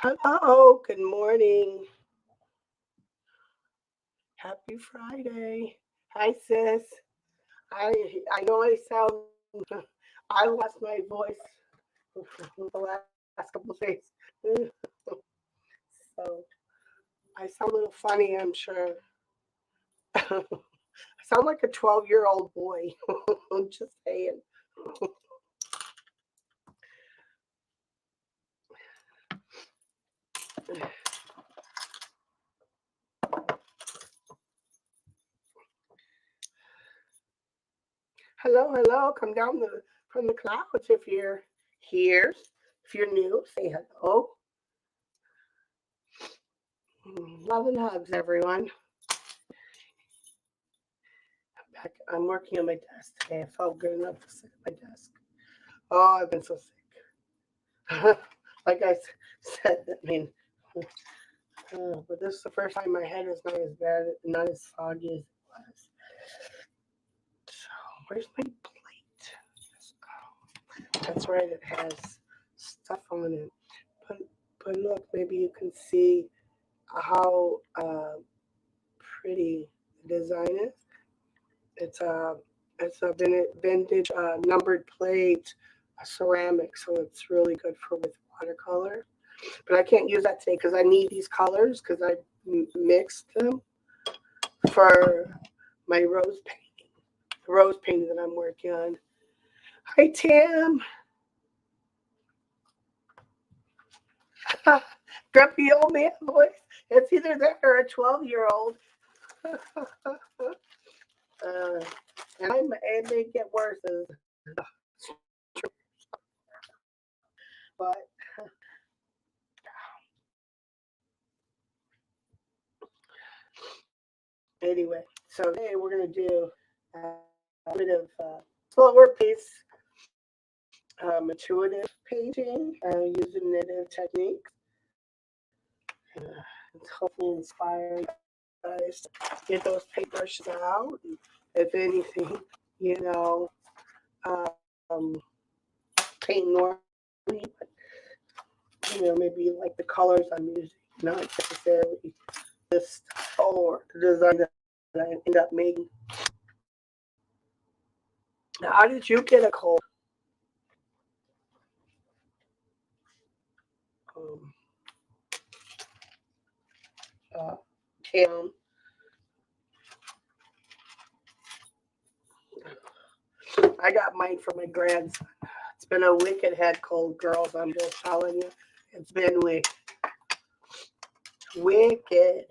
Hello, good morning. Happy Friday. Hi, sis. I I know I sound. I lost my voice the last couple of days, so I sound a little funny. I'm sure. I sound like a 12-year-old boy. I'm just saying. Hello, hello. Come down from the clouds if you're here. If you're new, say hello. Love and hugs, everyone. Back. I'm working on my desk today. I felt good enough to sit at my desk. Oh, I've been so sick. Like I said, I mean, but this is the first time my head is not as bad, not as foggy as it was. So, where's my plate? That's right, it has stuff on it. But, but look, maybe you can see how pretty the design is. It's a vintage numbered plate, a ceramic, so it's really good for with watercolor. But I can't use that today because I need these colors because I mixed them for my rose painting that I'm working on. Hi, Tim. Grumpy old man voice. It's either that or a 12-year-old. And it may get worse. But anyway, so today we're going to do a bit of slower pace, intuitive painting using knitted techniques. It's hopefully inspire you guys to get those paintbrushes out. And if anything, you know, um, paint normally, but maybe like the colors I'm using, not necessarily this or the design that I end up making. Now, how did you get a cold? Um, uh, Tim, I got mine from my grandson. It's been a wicked head cold, girls. I'm just telling you, it's been wicked.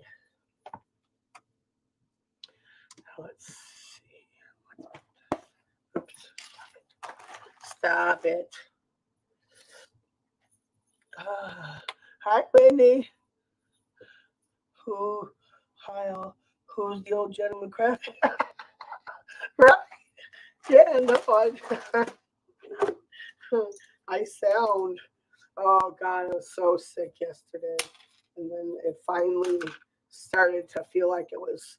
Let's see. Oops. Stop it. Hi, Wendy. Who? Hi, all. Who's the old gentleman crab? Right? Yeah, no, I sound. Oh God, I was so sick yesterday, and then it finally started to feel like it was.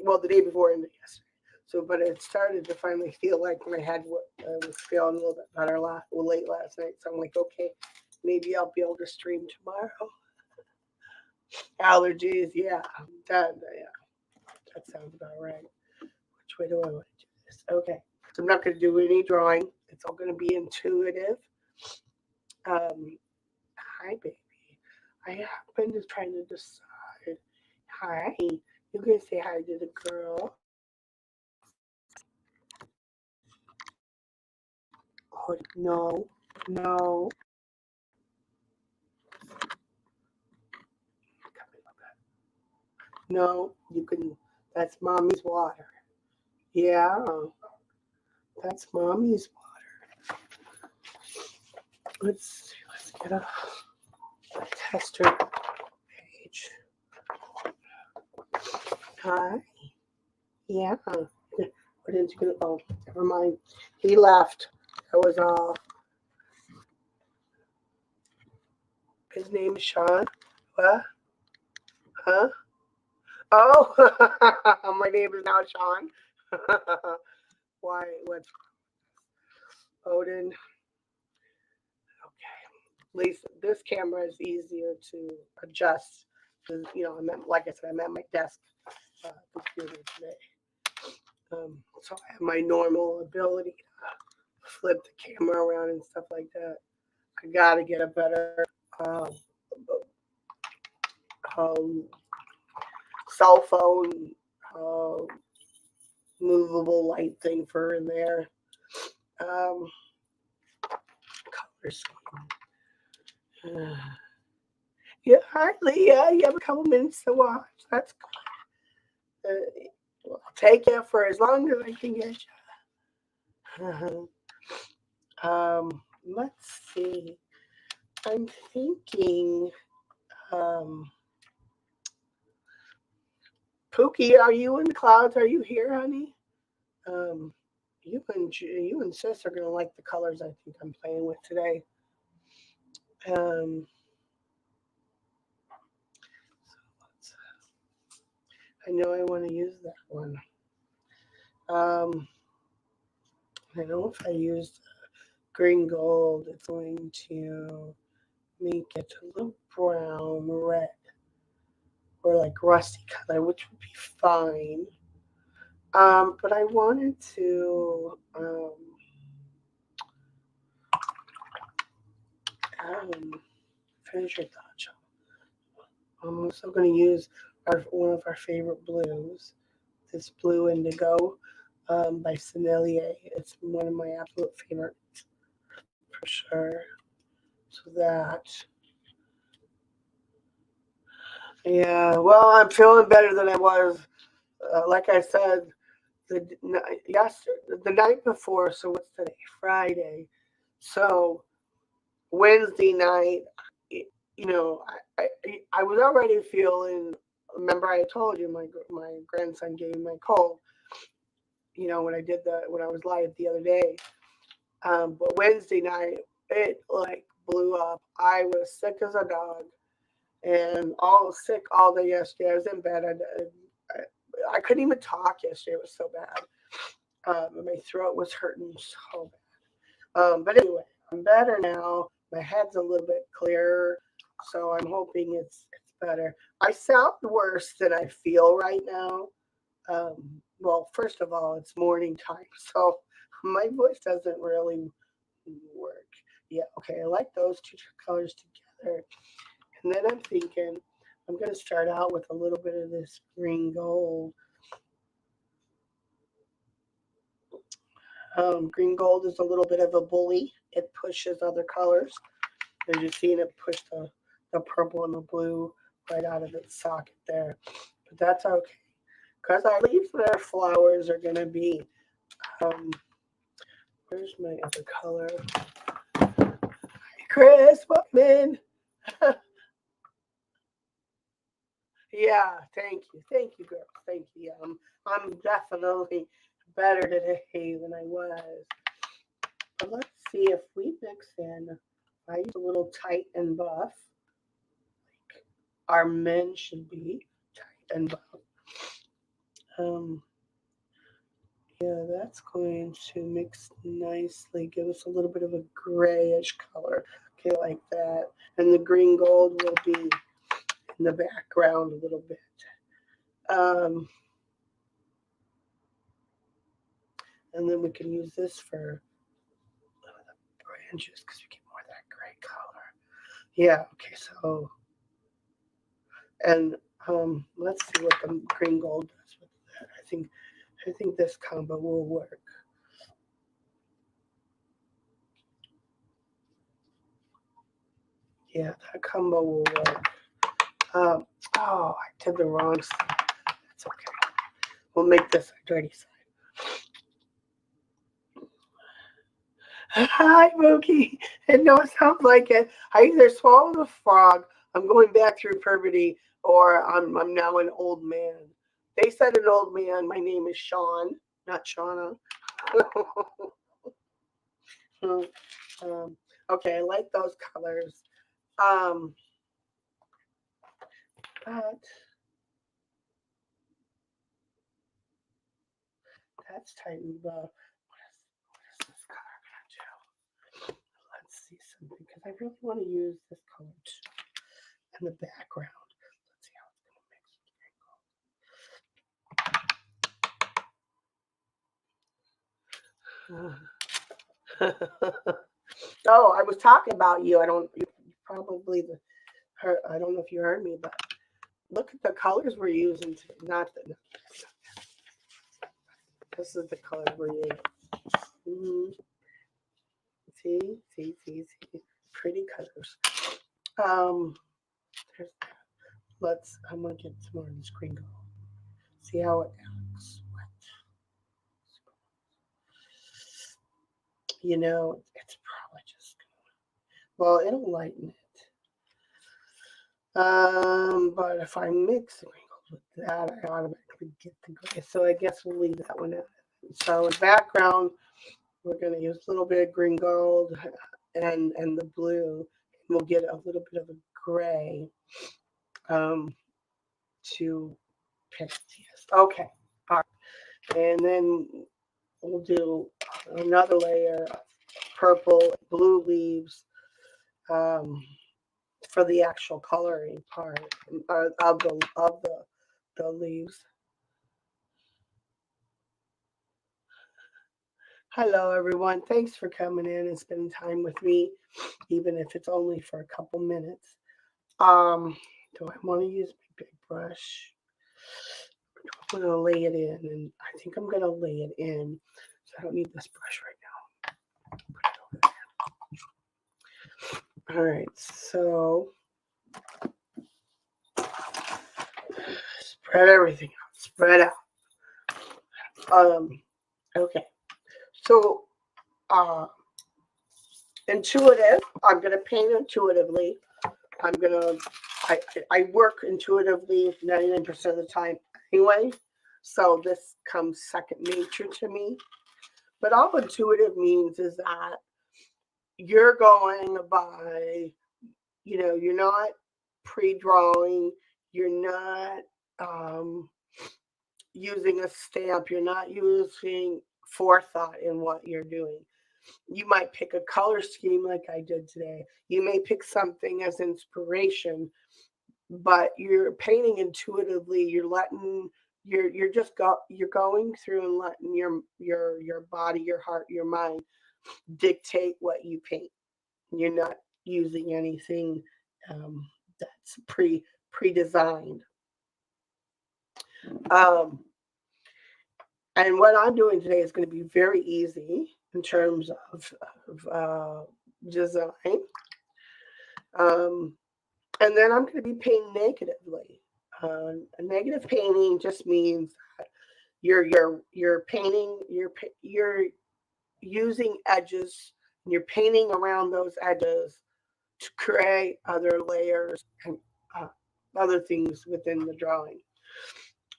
Well, the day before and yesterday. So, but it started to finally feel like my head was feeling a little bit better late last night. So I'm like, okay, maybe I'll be able to stream tomorrow. Allergies, yeah, yeah, that sounds about right. Which way do I want to do this? Okay, so I'm not going to do any drawing. It's all going to be intuitive. Um, Hi, baby. I happen to trying to decide. Hi, you can say hi to the girl. Oh, no, no. No, you can. That's mommy's water. Yeah, that's mommy's water. Let's see. Let's get a tester page. Hi. Yeah. Where did you go? Oh, never mind. He left. That was all. His name is Sean. What? Huh? Oh, my name is now Sean. Why? What's Odin? Okay. least this camera is easier to adjust. 'Cause, you know, like I said, I'm at my desk computer today. So I have my normal ability to flip the camera around and stuff like that. I gotta get a better um, cell phone uh, movable light thing for in there. Um, colors. Yeah, hi, Leah. You have a couple minutes to watch. That's good. I'll take you for as long as I can get you. Let's see. I'm thinking, um, Pookie, are you in the clouds? Are you here, honey? Um, you and Sis are gonna like the colors I think I'm playing with today. Um, so I know I want to use that one. Um, I know if I use green gold, it's going to make it a little brown red or like rusty color, which would be fine. But I wanted to um, finish your thought, John. I'm also going to use one of our favorite blues, this blue indigo by Sennelier. It's one of my absolute favorites for sure. So that, yeah. Well, I'm feeling better than I was. Like I said, the night before. So what's today? Friday. So Wednesday night, you know, I was already feeling. Remember, I told you my grandson gave me my cold. You know, when I was live the other day. But Wednesday night, it like blew up. I was sick as a dog, and all sick all day yesterday. I was in bed. I couldn't even talk yesterday. It was so bad. And my throat was hurting so bad. But anyway, I'm better now. My head's a little bit clearer, so I'm hoping it's better. I sound worse than I feel right now. Well, first of all, it's morning time, so my voice doesn't really work. Yeah, okay, I like those two colors together. And then I'm thinking I'm going to start out with a little bit of this green gold. Green gold is a little bit of a bully. It pushes other colors. As you've seen, it pushed the purple and the blue right out of its socket there. But that's okay. Because our leaves and our flowers are going to be, um, where's my other color? Chris Buckman. Yeah, thank you, girl, thank you. Yeah, I'm definitely better today than I was. But let's see if we mix in. I use a little tight and buff. Our men should be tight and buff. Um, yeah, that's going to mix nicely. Give us a little bit of a grayish color. Okay, like that. And the green gold will be in the background a little bit. Um, and then we can use this for branches because we get more of that gray color. Yeah, okay, so, and let's see what the green gold does with that. I think this combo will work. Yeah, that combo will work. Oh, I did the wrong side. That's okay. We'll make this a dirty side. Hi, Mookie. And no, it sounds like it. I either swallowed a frog, I'm going back through puberty, or I'm now an old man. They said an old man. My name is Sean, not Shauna. um, okay, I like those colors. Um, but that's tightened up. What is this color gonna do? Let's see something because I really want to use this color too in the background. Let's see how it's going to mix. Oh, I was talking about you. I don't. You probably heard. I don't know if you heard me, but look at the colors we're using. Not the. This is the color we're using. Mm-hmm. See. Pretty colors. Um, I'm gonna get some more of this green gold. See how it looks. You know, it's probably just. Well, it'll lighten it. But if I mix the green gold with that, I automatically get the gray. So I guess we'll leave that one out. So in the background, we're gonna use a little bit of green gold and the blue. We'll get a little bit of a gray to pick. Yes. Okay. All right. And then we'll do another layer of purple, blue leaves for the actual coloring part of the leaves. Hello, everyone. Thanks for coming in and spending time with me, even if it's only for a couple minutes. Do I want to use my big brush? I'm going to lay it in, and I think I'm going to lay it in, so I don't need this brush right now. All right, so spread everything out. Spread out. Okay. So, intuitive. I'm going to paint intuitively. I work intuitively 99% of the time anyway. So this comes second nature to me. But all intuitive means is that you're going by, you're not pre-drawing, you're not using a stamp, you're not using forethought in what you're doing. You might pick a color scheme like I did today. You may pick something as inspiration, but you're painting intuitively. You're letting you're going through and letting your body, your heart, your mind dictate what you paint. You're not using anything that's pre-designed. And what I'm doing today is going to be very easy in terms of design. And then I'm going to be painting negatively. Negative painting just means that you're painting, you're using edges, and you're painting around those edges to create other layers and other things within the drawing.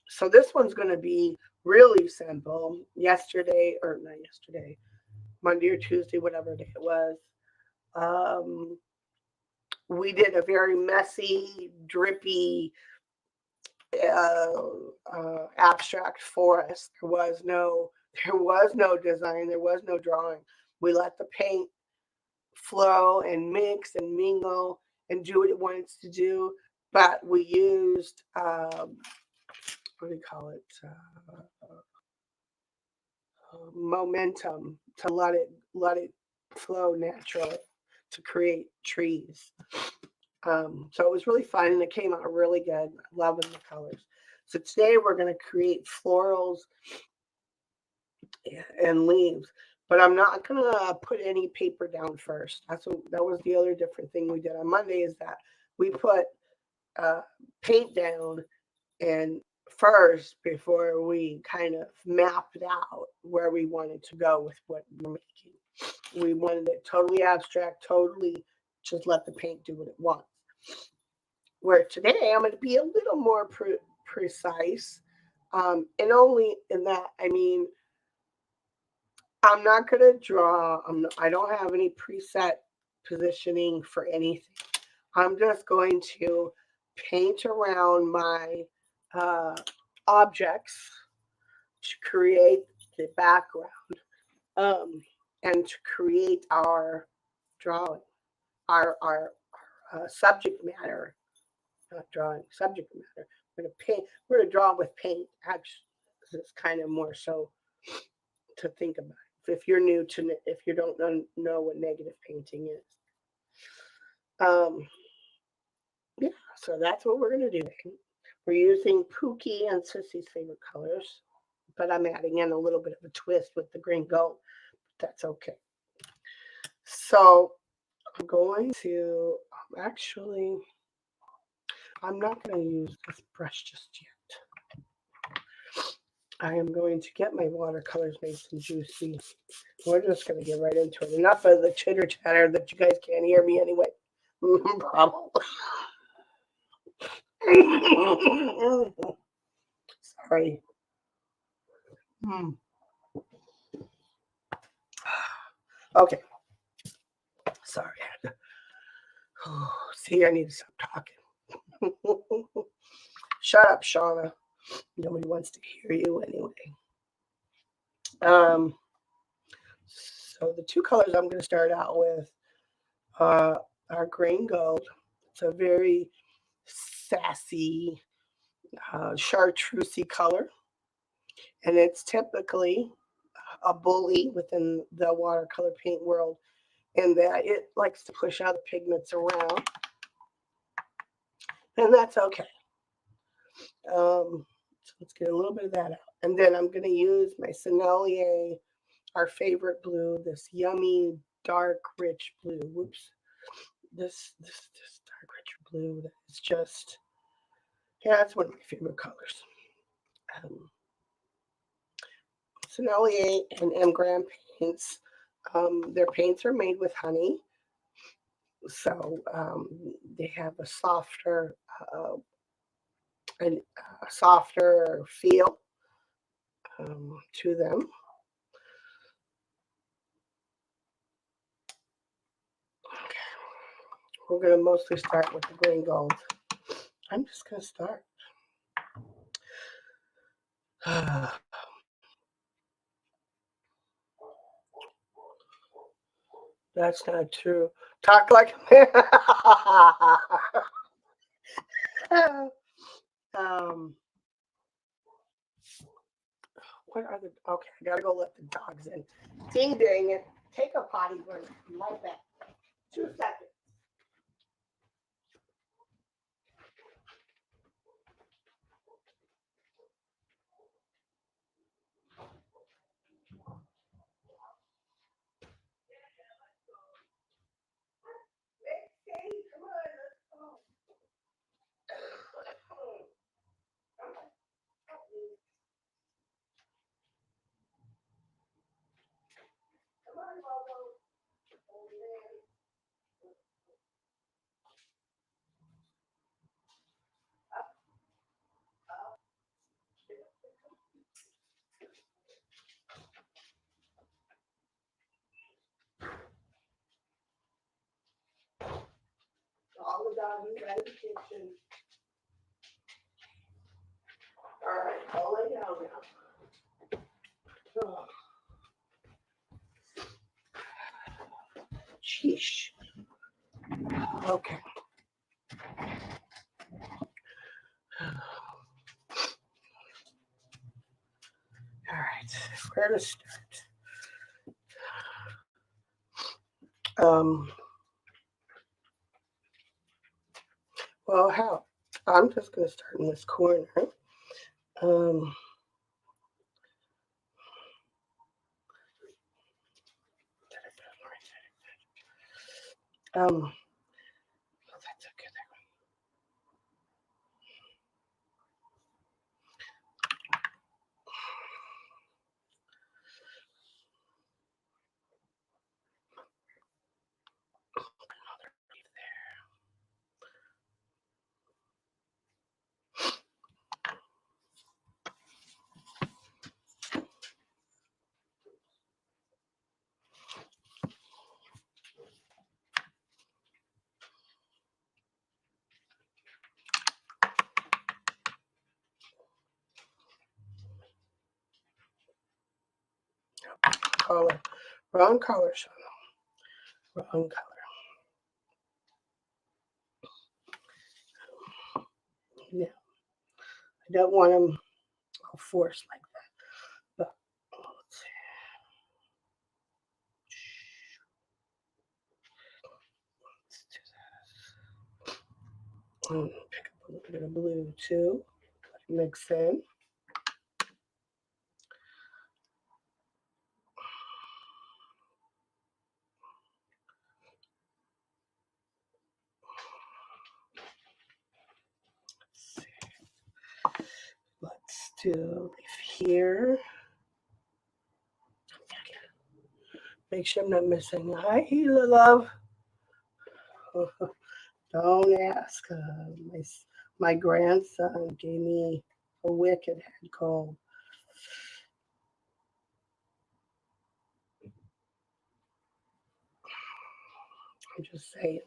So this one's going to be really simple. Monday or Tuesday, whatever day it was, we did a very messy, drippy, abstract forest. There was no design. There was no drawing. We let the paint flow and mix and mingle and do what it wanted to do. But we used what do you call it? Momentum to let it flow naturally to create trees. So it was really fun and it came out really good. Loving the colors. So today we're going to create florals and leaves, but I'm not going to put any paper down first. That was the other different thing we did on Monday is that we put paint down and first before we kind of mapped out where we wanted to go with what we're making. We wanted it totally abstract, totally just let the paint do what it wants. Where today I'm going to be a little more precise, and only in that I mean I'm not going to draw. I don't have any preset positioning for anything. I'm just going to paint around my objects to create the background and to create our drawing, our subject matter, not drawing, subject matter. We're going to paint. We're going to draw with paint. Actually, it's kind of more so to think about. If you're new to, if you don't know what negative painting is, yeah. So that's what we're going to do. We're using Pookie and Sissy's favorite colors, but I'm adding in a little bit of a twist with the green gold. That's okay. So I'm going to actually, I'm not going to use this brush just yet. I am going to get my watercolors nice and juicy. We're just going to get right into it. Enough of the chitter chatter that you guys can't hear me anyway. Probably. Sorry. Okay. Sorry. See, I need to stop talking. Shut up, Shauna. Nobody wants to hear you anyway. So the two colors I'm going to start out with are green gold. It's a very sassy, chartreusey color, and it's typically a bully within the watercolor paint world in that it likes to push other pigments around, and that's okay. So let's get a little bit of that out. And then I'm going to use my Sennelier, our favorite blue, this yummy, dark, rich blue. Whoops. This dark, rich blue that is just, yeah, it's one of my favorite colors. Sennelier and M. Graham paints, their paints are made with honey. So they have a softer feel to them. Okay. We're going to mostly start with the green gold. I'm just going to start. That's not true. Talk like a man. What are the, okay, I gotta go let the dogs in. Ding dang it. Take a potty break. Like that. 2 seconds. Come on, let's go. Come on, Lobo. All the doggies out of the kitchen. All right, I'll lay down now. Oh, sheesh. Okay. All right, where to start? Well, how? I'm just going to start in this corner. Um, oh, that's okay. Color. Wrong color, Shauna. Wrong color. Yeah, I don't want them all forced like that. But let's see. Let's do this. Pick up a little bit of blue too. Mix in. Let's do here. Make sure I'm not missing. Hi, Gila, love. Don't ask. My grandson gave me a wicked head cold. I'm just saying.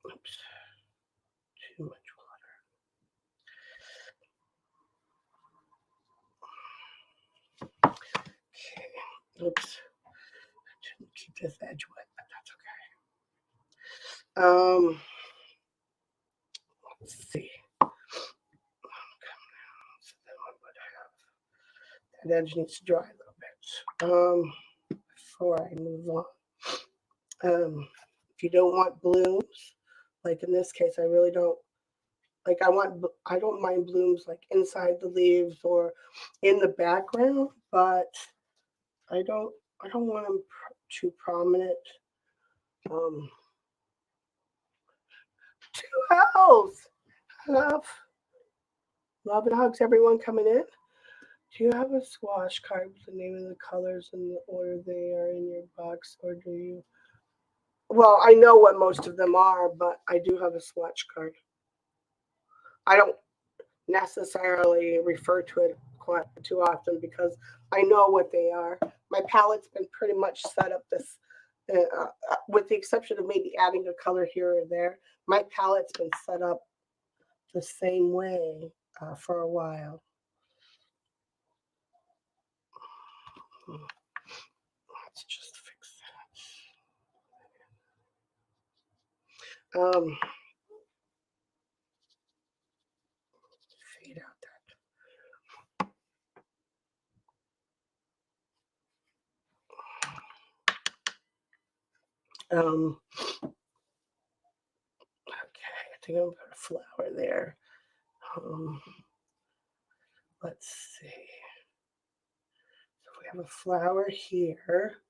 Oops. Too much water. Okay. Oops. Shouldn't keep this edge wet, but that's okay. Let's see. So that edge needs to dry a little bit. Before I move on. If you don't want blooms, like in this case, I really don't like. I don't mind blooms like inside the leaves or in the background, but I don't want them too prominent. Um, two house, love and hugs, everyone coming in. Do you have a squash card with the name of the colors and the order they are in your box, or do you? Well, I know what most of them are, but I do have a swatch card. I don't necessarily refer to it quite too often because I know what they are. My palette's been pretty much set up this, with the exception of maybe adding a color here or there. My palette's been set up the same way for a while. Let's just fix that. Fade out that. Okay, I think I'm gonna put a flower there. Let's see. So we have a flower here.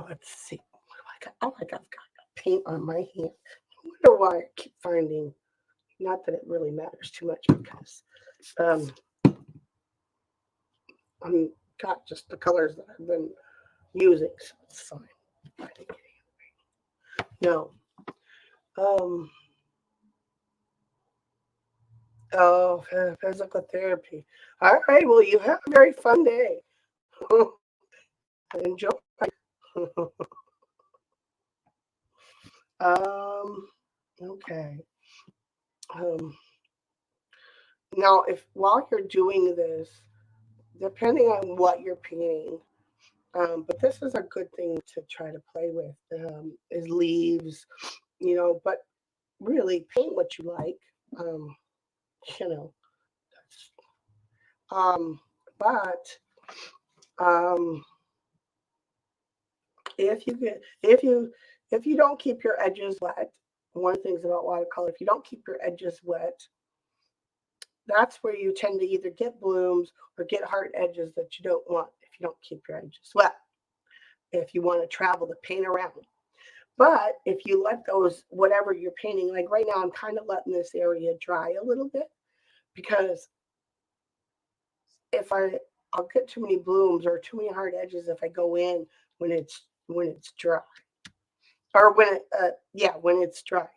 Let's see. What do I got? I've got paint on my hand. I wonder why I keep finding. Not that it really matters too much because I'm got just the colors that I've been using, so it's fine. I didn't get anything. No. Oh, physical therapy. All right. Well, you have a very fun day. Enjoy. Okay. Um, Now, if while you're doing this, depending on what you're painting, but this is a good thing to try to play with, is leaves, but really paint what you like, um, you know, um, but um, if you don't keep your edges wet, one of the things about watercolor, if you don't keep your edges wet, that's where you tend to either get blooms or get hard edges that you don't want if you don't keep your edges wet. If you want to travel the paint around. But if you let those, whatever you're painting, like right now, I'm kind of letting this area dry a little bit because if I'll get too many blooms or too many hard edges if I go in when it's dry or when it's dry,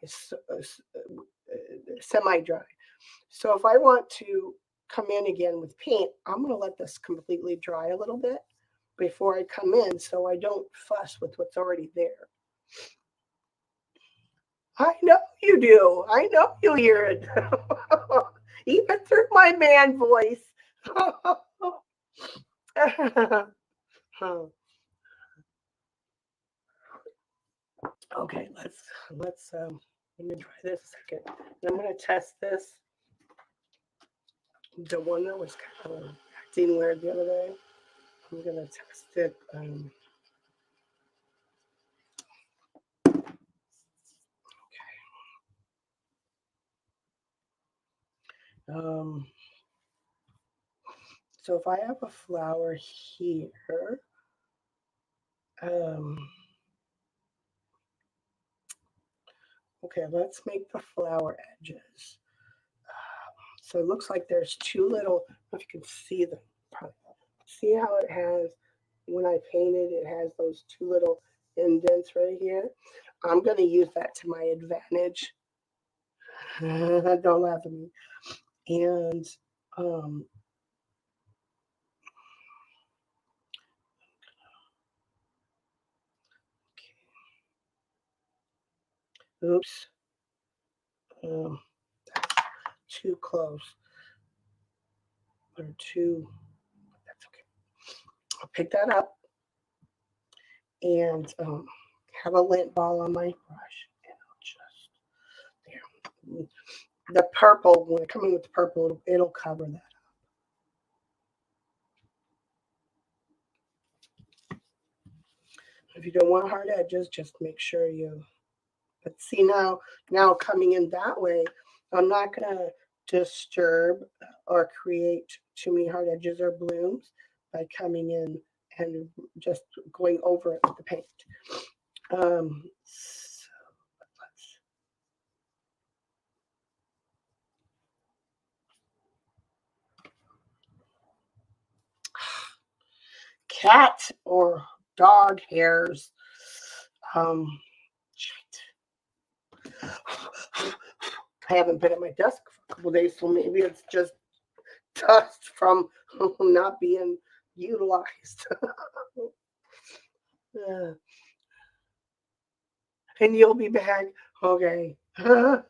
semi dry. So if I want to come in again with paint, I'm going to let this completely dry a little bit before I come in so I don't fuss with what's already there. I know you do. I know you hear it. Even through my man voice. Okay, let's let me try this a second. And I'm gonna test this. The one that was kind of acting weird the other day. I'm gonna test it. Um, so if I have a flower here, um, okay, let's make the flower edges. So it looks like there's two little, I don't know if you can see them. See how it has, when I painted, it has those two little indents right here. I'm going to use that to my advantage. Don't laugh at me. And oops, um, too close or too. That's okay. I'll pick that up and have a lint ball on my brush, and I'll just there. The purple, when I come in with the purple, it'll cover that. If you don't want hard edges, just make sure you. But see now coming in that way, I'm not gonna disturb or create too many hard edges or blooms by coming in and just going over it with the paint. So let's. Cat or dog hairs. Um, I haven't been at my desk for a couple days, so maybe it's just dust from not being utilized. And you'll be back. Okay. I'd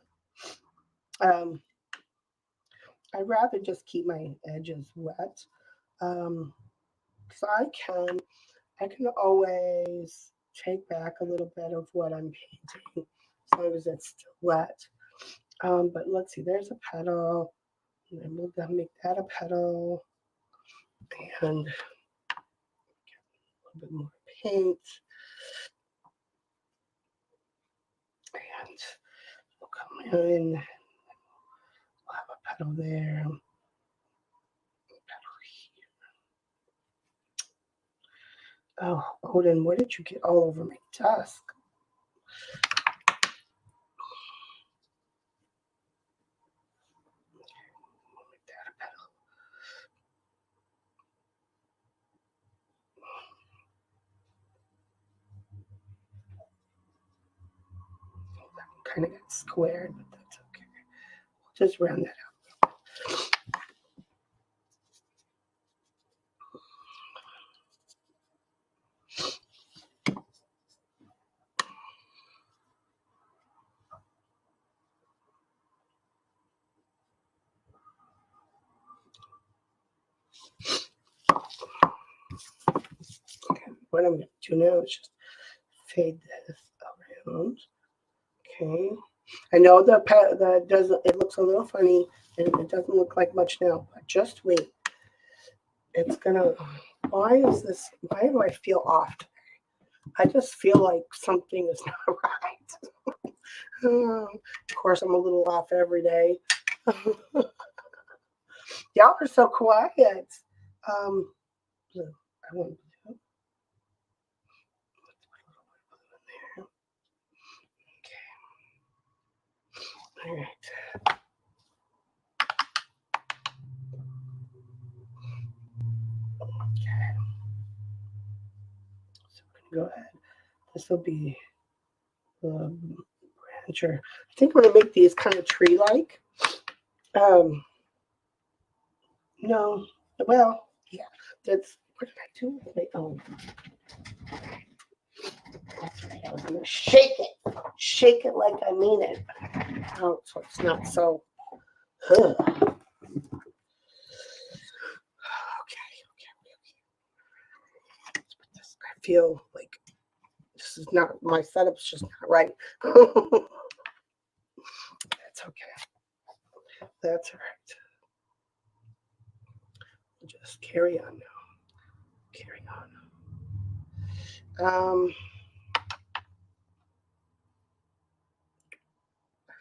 rather just keep my edges wet. So I can always take back a little bit of what I'm painting as long as it's still wet. But let's see, there's a petal. And then we'll make that a petal. And get a little bit more paint. And we'll come in. We'll have a petal there. Petal here. Oh, Odin, where did you get all over my desk? Kind of got squared, but that's okay. We'll just round that out. Okay, what I'm going to do now is just fade this around. Okay. I know that doesn't. It looks a little funny, and it doesn't look like much now. But just wait. It's gonna. Why is this? Why do I feel off today? I just feel like something is not right. Of course, I'm a little off every day. Y'all are so quiet. Blue. I want blue. Let's put a little bit of blue in there. Okay. All right. Okay. So we're gonna go ahead. This will be the brancher. I think we're gonna make these kind of tree-like. Um, no, well, yeah. That's what did I do? Oh, that's right. I was gonna shake it like I mean it. out so it's not so. Ugh. I feel like this is not, my setup's just not right. That's okay. That's all right. We'll just carry on now. Carry on. I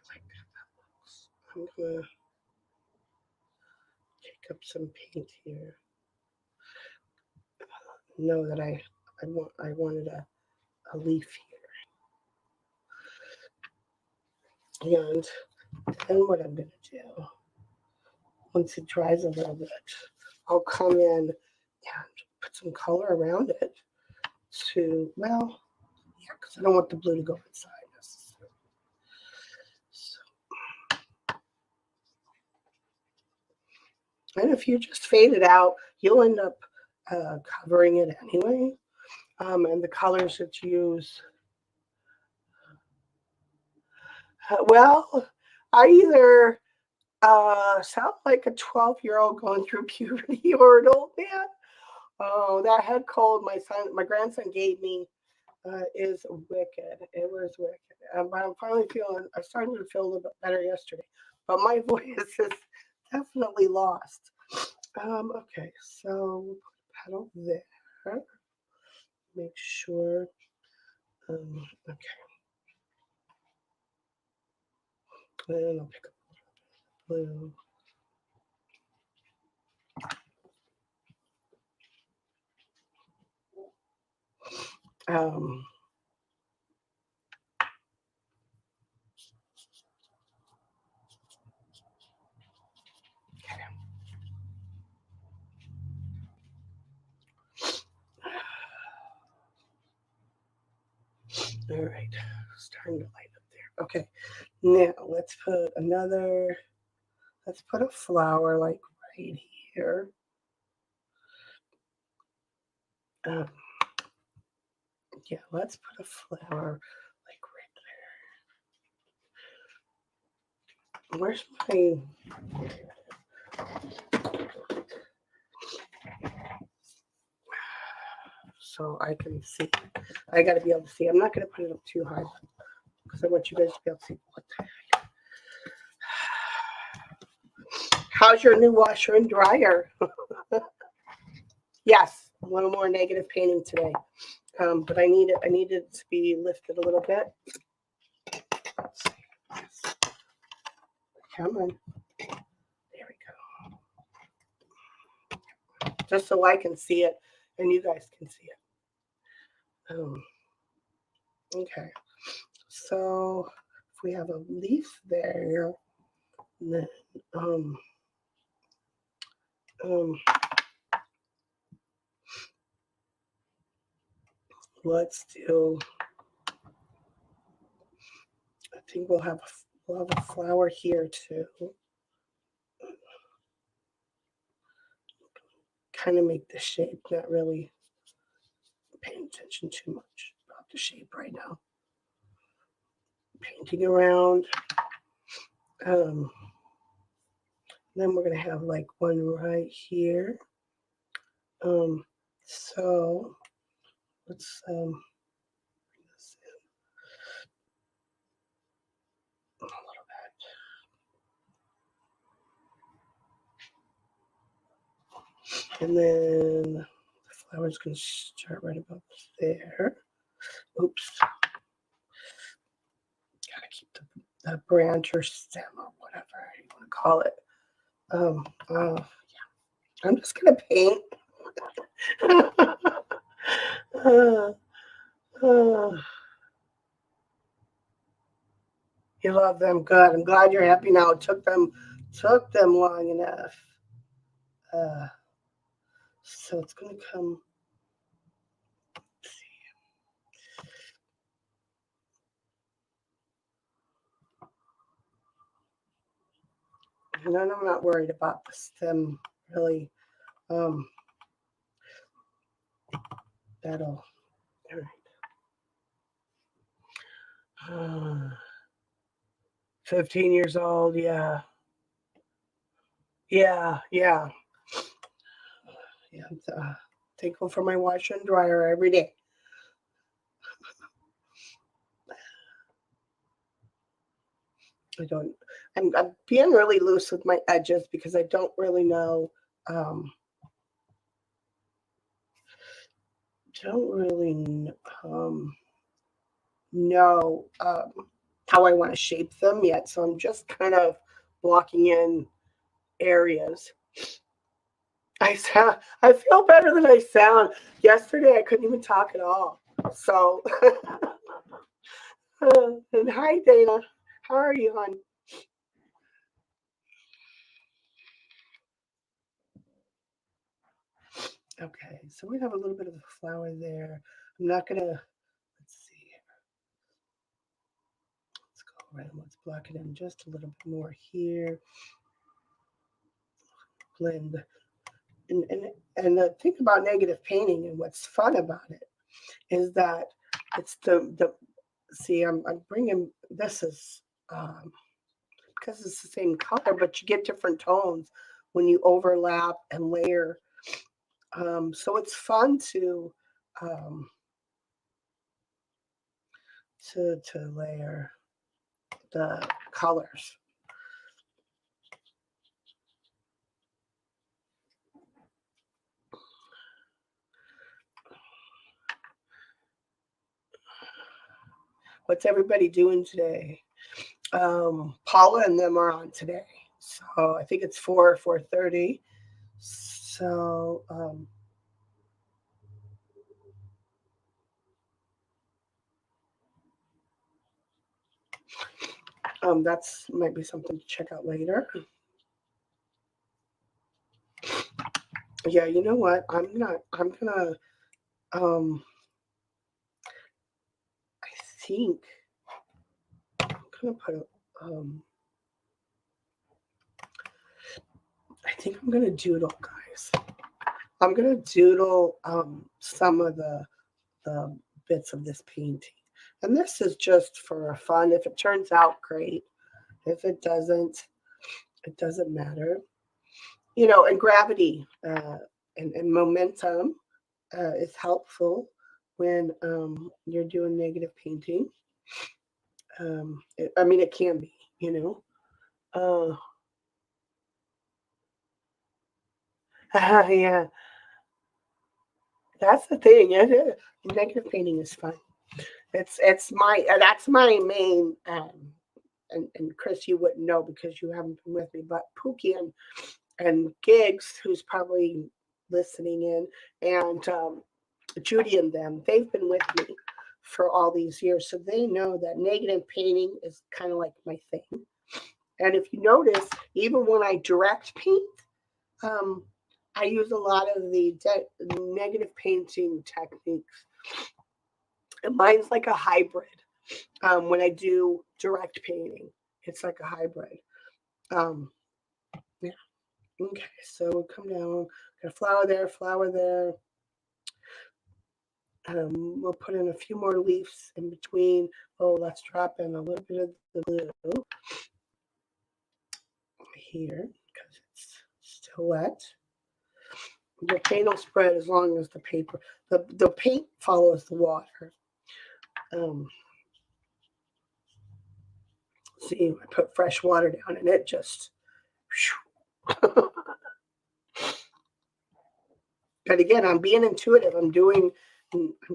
like how that looks. I'm gonna take up some paint here. Know that I wanted a leaf here. And then what I'm gonna do, once it dries a little bit, I'll come in and put some color around it to, well, yeah, because I don't want the blue to go inside necessarily. So, and if you just fade it out, you'll end up covering it anyway. And the colors that you use, well, I either sound like a 12-year-old going through puberty or an old man. Oh, that head cold my grandson gave me is wicked. It was wicked. But I'm finally I started to feel a little bit better yesterday. But my voice is definitely lost. Okay, so we'll put a petal there. Make sure. Okay. And I'll pick up blue. Um, all right, starting to light up there. Okay, now let's put a flower like right here. Yeah, let's put a flower like right there. Where's my... So I can see. I got to be able to see. I'm not going to put it up too high because I want you guys to be able to see what the heck. How's your new washer and dryer? Yes, a little more negative painting today. But I needed it to be lifted a little bit. Let's see. Come on. There we go. Just so I can see it and you guys can see it. Okay. So if we have a leaf there, then let's do. I think we'll have a flower here too. Kind of make the shape, not really paying attention too much about the shape right now. Painting around. Then we're gonna have like one right here. So let's bring this in a little bit. And then the flower's gonna start right about there. Oops. Gotta keep the branch or stem or whatever you want to call it. Yeah. I'm just gonna paint. You love them, good. I'm glad you're happy now. It took them long enough. So it's gonna come. Let's see. And then I'm not worried about the stem really. That'll. All right. 15 years old. Yeah. Yeah. Yeah. Yeah. Thankful for my washer and dryer every day. I don't. I'm being really loose with my edges because I don't really know. Um, don't really know how I want to shape them yet. So I'm just kind of blocking in areas. I feel better than I sound. Yesterday I couldn't even talk at all. So and hi Dana. How are you, hon? Okay, so we have a little bit of a flower there. I'm not gonna let's see. Let's go around. Let's block it in just a little bit more here. Blend. And the thing about negative painting and what's fun about it is that it's the see I'm bringing this is because it's the same color, but you get different tones when you overlap and layer. So it's fun um, to layer the colors. What's everybody doing today? Paula and them are on today, so I think it's 4:30. So that's might be something to check out later. Yeah, you know what? I'm gonna. Um, I think I'm gonna put a. I think I'm gonna doodle, guys. I'm gonna doodle some of the bits of this painting, and this is just for fun. If it turns out great, if it doesn't, it doesn't matter. You know, and gravity and momentum is helpful when you're doing negative painting. I mean, it can be, you know. Yeah, that's the thing. Negative painting is fun. It's my that's my main. And Chris, you wouldn't know because you haven't been with me, but Pookie and Gigs, who's probably listening in, and Judy and them, they've been with me for all these years, so they know that negative painting is kind of like my thing. And if you notice, even when I direct paint, um, I use a lot of the negative painting techniques. And mine's like a hybrid. When I do direct painting, it's like a hybrid. Um, yeah. Okay, so we'll come down. Got a flower there, flower there. We'll put in a few more leaves in between. Oh, let's drop in a little bit of the blue here because it's still wet. The paint will spread as long as the paper, the paint follows the water. Um, see, I put fresh water down and it just. But again, I'm being intuitive. I'm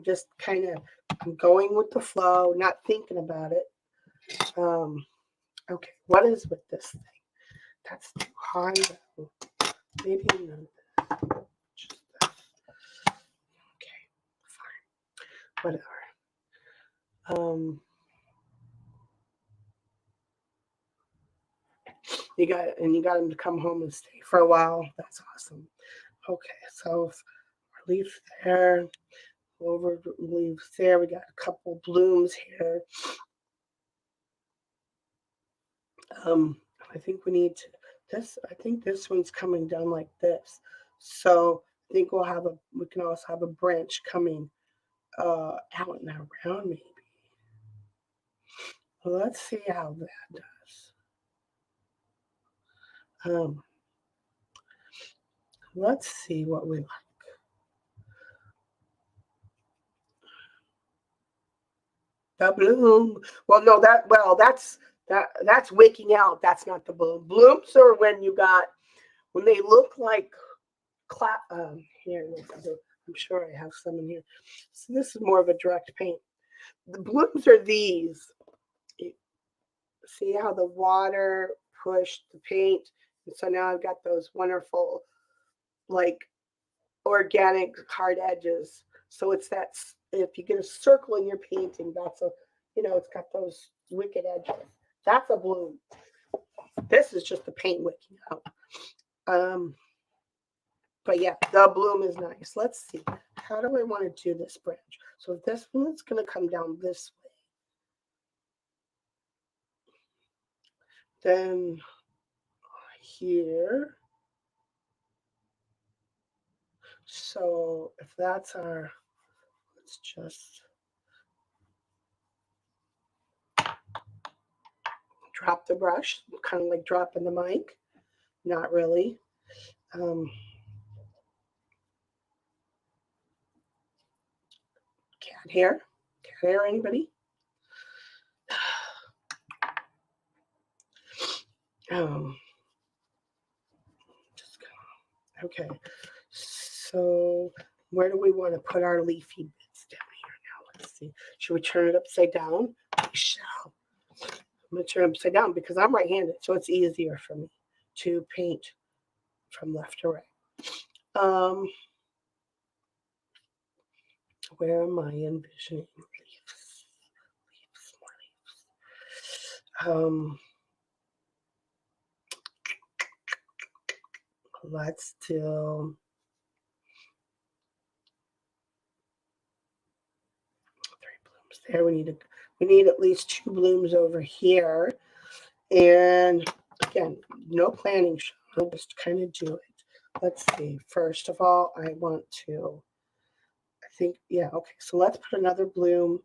just kind of, I'm going with the flow, not thinking about it. Um, okay, what is with this thing? That's too high. Maybe not. Just this. Okay, fine, whatever. Um, you got him to come home and stay for a while. That's awesome. Okay, so leaf there, over leaves there. We got a couple blooms here. Um, I think we need to, this. I think this one's coming down like this. So I think we can also have a branch coming out and around maybe. Well, let's see how that does. Let's see what we like. The bloom. Well, no, that's waking out. That's not the bloom. Blooms are when you got when they look like here. I'm sure I have some in here. So this is more of a direct paint. The blooms are these. See how the water pushed the paint, and so now I've got those wonderful like organic hard edges. So it's that if you get a circle in your painting, that's a it's got those wicked edges. That's a bloom. This is just the paint wicking out. Um, but yeah, the bloom is nice. Let's see. How do I want to do this branch? So this one is going to come down this way. Then here. So if that's our, let's just drop the brush, kind of like dropping the mic. Not really. Cat hair? Cat hair, anybody? Okay. So where do we want to put our leafy bits down here now? Let's see. Should we turn it upside down? We shall. I'm going to turn it upside down because I'm right-handed, so it's easier for me to paint from left to right. Where am I envisioning leaves? More leaves. Let's do 3 blooms there. We need at least 2 blooms over here. And again, no planning, I'll just kind of do it. Let's see. First of all, I think, yeah, okay. So let's put another bloom.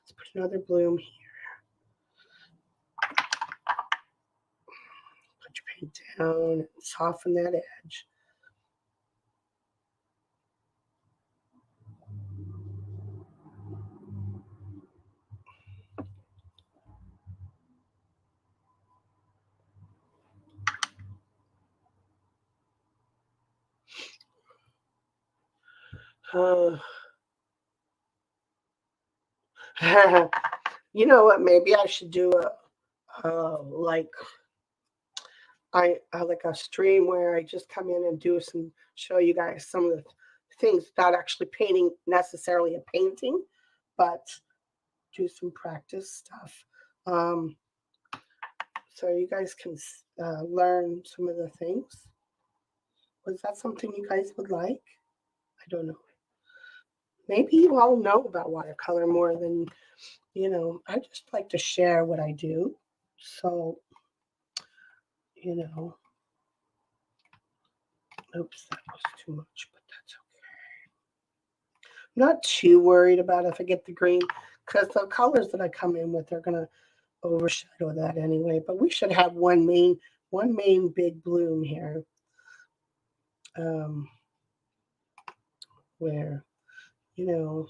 Let's put another bloom here. Put your paint down and soften that edge. You know what? Maybe I should do like like a stream where I just come in and do show you guys some of the things without actually painting necessarily a painting, but do some practice stuff. So you guys can learn some of the things. Was that something you guys would like? I don't know. Maybe you all know about watercolor more than, I just like to share what I do. So, oops, that was too much, but that's okay. I'm not too worried about if I get the green because the colors that I come in with are going to overshadow that anyway. But we should have one main big bloom here. Where, and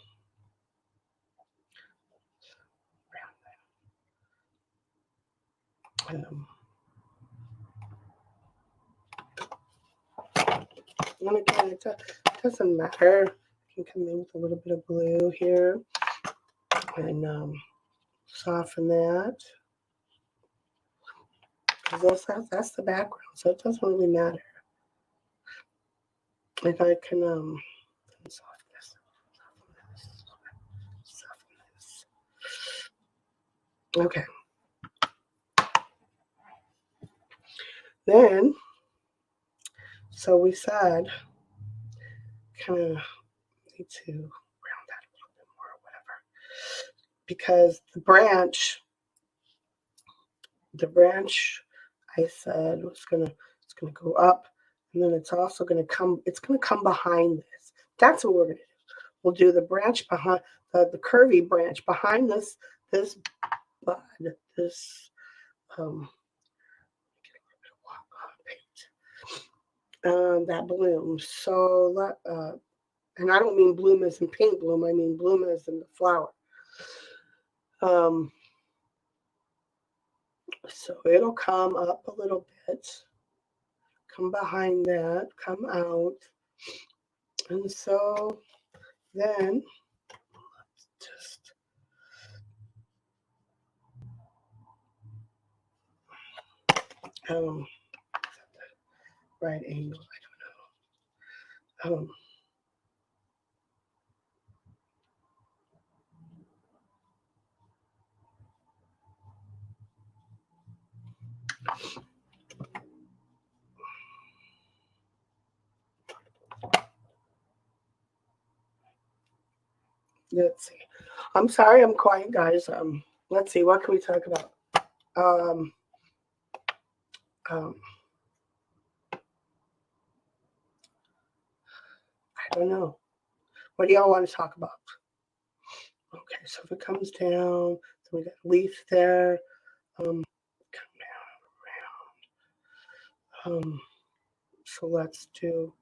again, it doesn't matter. I can come in with a little bit of blue here and soften that. Because that's the background, so it doesn't really matter. If I can soften this. Okay. Then, so we said, kind of need to round that a little bit more or whatever. Because the branch I said it's gonna go up, and then it's also gonna come behind this. That's what we're gonna do. We'll do the branch behind the curvy branch behind this bud. This that bloom. So and I don't mean bloom as in paint bloom. I mean bloom as in the flower. So it'll come up a little bit, come behind that, come out, and so then let's just right angle. I don't know. Let's see. I'm sorry, I'm quiet, guys. Let's see. What can we talk about? Um, I don't know. What do y'all want to talk about? Okay, so if it comes down, then we got a leaf there. Come down around. So let's do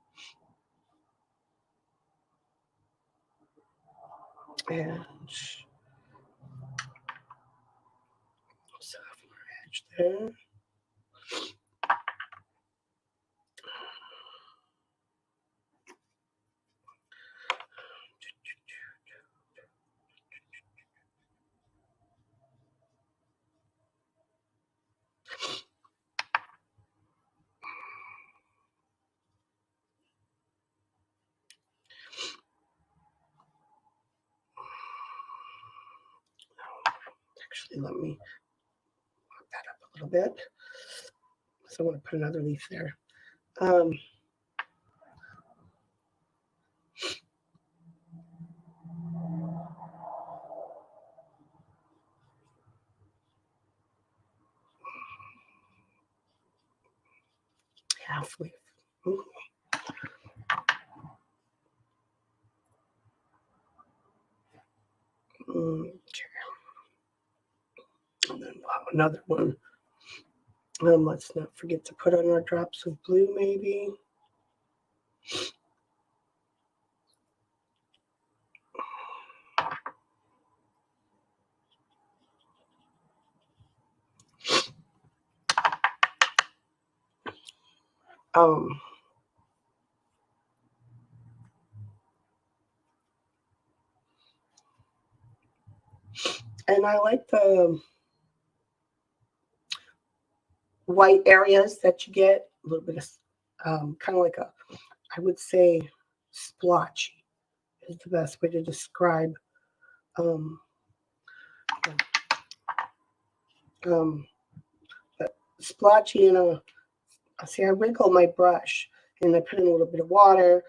and sophomore edge there. Actually, let me pop that up a little bit. So I want to put another leaf there. Half leaf. Ooh. Okay. And then we'll have another one. Let's not forget to put on our drops of blue, maybe. And I like the white areas that you get, a little bit of kind of like I would say splotchy is the best way to describe splotchy see I wrinkle my brush and I put in a little bit of water,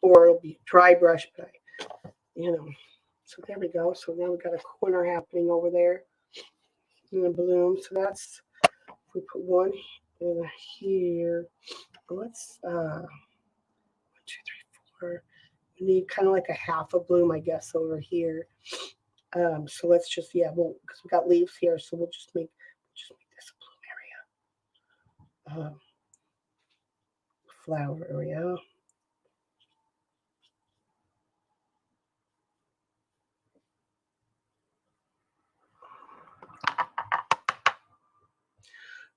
or it'll be a dry brush, but so there we go. So now we've got a corner happening over there in the bloom. So that's, if we put one in here, let's 1, 2, 3, 4. We need kind of like a half a bloom, I guess, over here. So let's just, because we got leaves here, so we'll just make this a bloom area, flower area.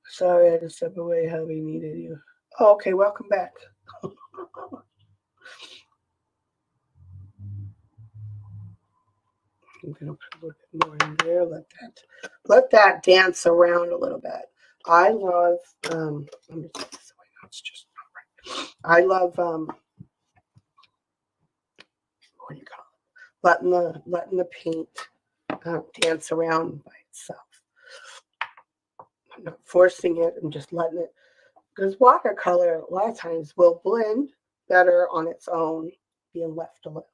Sorry, I had to step away. How we needed you. Oh, okay, welcome back. I'm gonna put a little bit more in there. Let that dance around a little bit. I love. Let me take this away. No, it's just not right. I love. What do you call it? Letting the paint dance around by itself. I'm not forcing it. I'm just letting it, because watercolor a lot of times will blend better on its own, being left alone.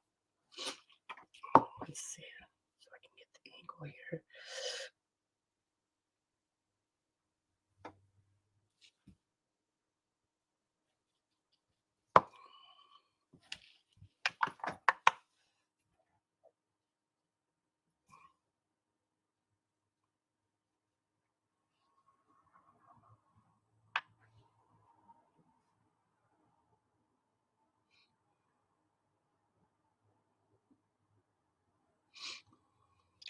Let's see, so I can get the angle here.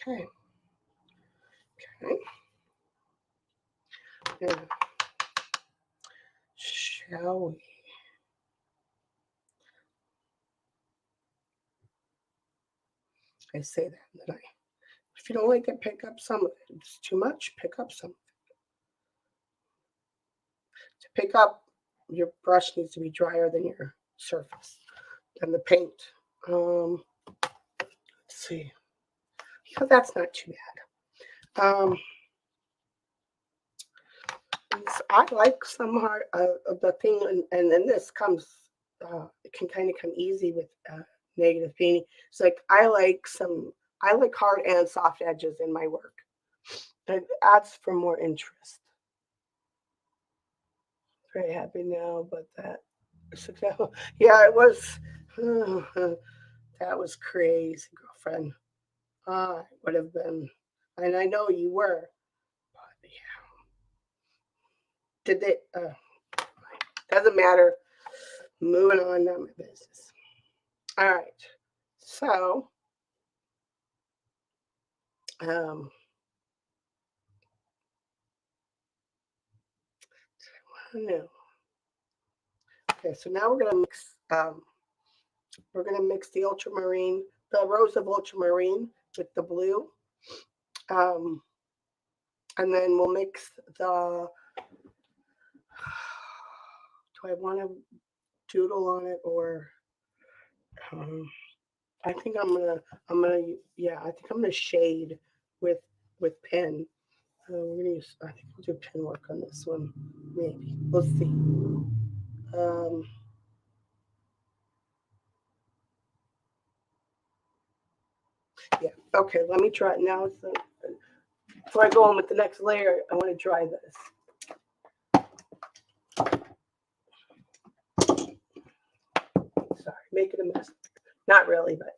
Okay. Okay. And shall we? I say that, and then if you don't like it, pick up some of it. If it's too much, pick up some. To pick up, your brush needs to be drier than your surface, than the paint. Let's see. Yeah, that's not too bad. I like some hard of the thing, and then this comes. It can kind of come easy with negative painting. It's like I like hard and soft edges in my work. It adds for more interest. Very happy now, but that yeah, it was that was crazy, girlfriend. I would have been, and I know you were. But yeah, did they? Doesn't matter. Moving on, not my business. All right. So, um, I don't know. Okay, so now we're gonna mix. We're gonna mix the ultramarine, the rose of ultramarine, with the blue, um, and then we'll mix the. Do I want to doodle on it or? Um, I think yeah, I think I'm gonna shade with pen. We're gonna use. I think we'll do pen work on this one. Maybe we'll see. Um, yeah. Okay. Let me try it now. So, before I go on with the next layer, I want to dry this. Sorry, making a mess. Not really, but.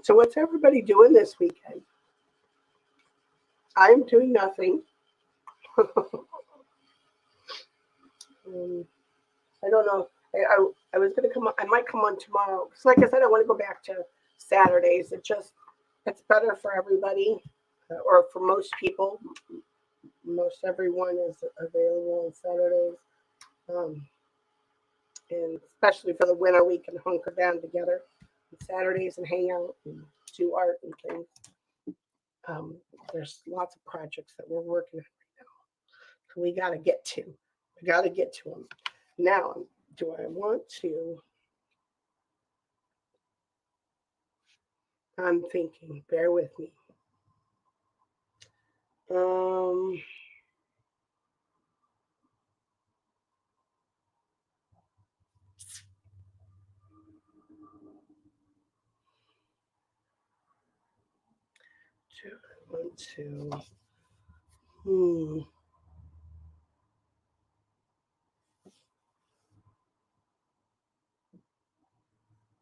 So what's everybody doing this weekend? I'm doing nothing. I don't know. I was gonna come on. I might come on tomorrow. Cause like I said, I want to go back to Saturdays. It's better for everybody, or for most people. Most everyone is available on Saturdays, um, and especially for the winter, we can hunker down together on Saturdays and hang out and do art and things. Um, there's lots of projects that we're working on right now, so we got to get to. We got to get to them now. Do I want to? I'm thinking. Bear with me. Um, do I want to? Hmm.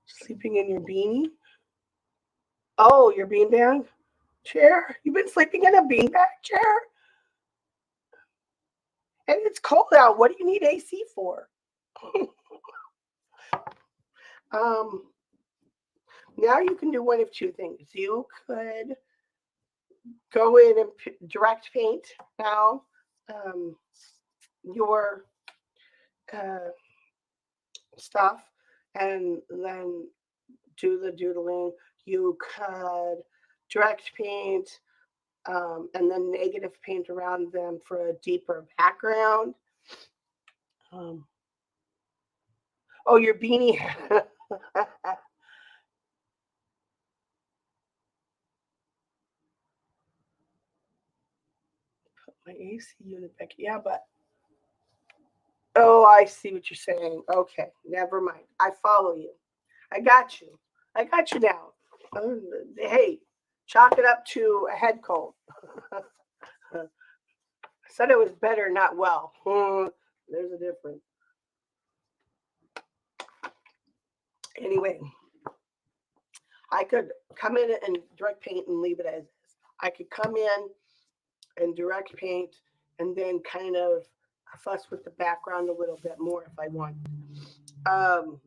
Sleeping in your beanie? Oh, your beanbag chair? You've been sleeping in a beanbag chair? And it's cold out. What do you need AC for? um, now you can do one of two things. You could go in and direct paint now your uh, stuff and then do the doodling. You could direct paint and then negative paint around them for a deeper background. Um, oh, your beanie. Put my AC unit back. Yeah, but oh, I see what you're saying. Okay, never mind. I follow you. I got you. I got you now. Hey, chalk it up to a head cold. I said it was better, not well. There's a difference. Anyway, I could come in and direct paint and leave it as is. I could come in and direct paint and then kind of fuss with the background a little bit more if I want. Um,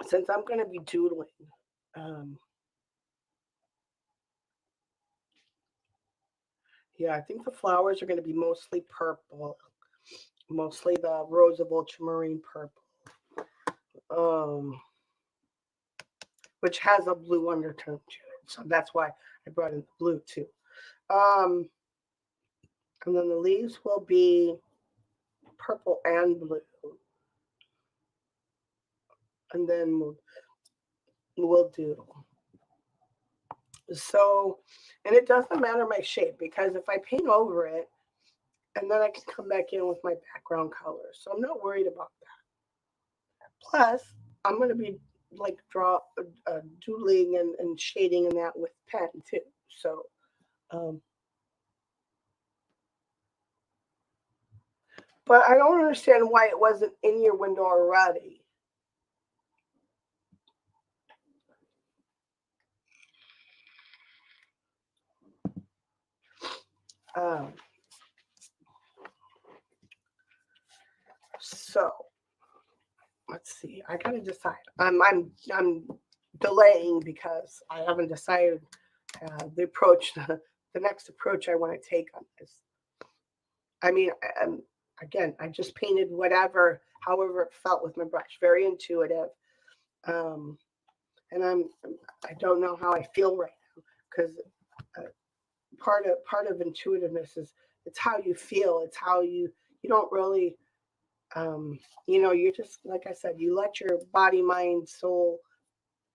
since I'm going to be doodling, um, yeah, I think the flowers are going to be mostly purple, mostly the rose of ultramarine purple, um, which has a blue undertone to it. So that's why I brought in the blue too. Um, and then the leaves will be purple and blue. And then we'll doodle. So, and it doesn't matter my shape because if I paint over it, and then I can come back in with my background color. So I'm not worried about that. Plus, I'm going to be like doodling and shading and that with pen too. So, um, but I don't understand why it wasn't in your window already. Um, so let's see. I gotta decide. I'm delaying because I haven't decided the approach, the next approach I want to take on this. I mean, again, I just painted whatever, however it felt with my brush. Very intuitive, um, and I don't know how I feel right now because uh, part of intuitiveness is it's how you feel. It's how you don't really, you're just like I said, you let your body, mind, soul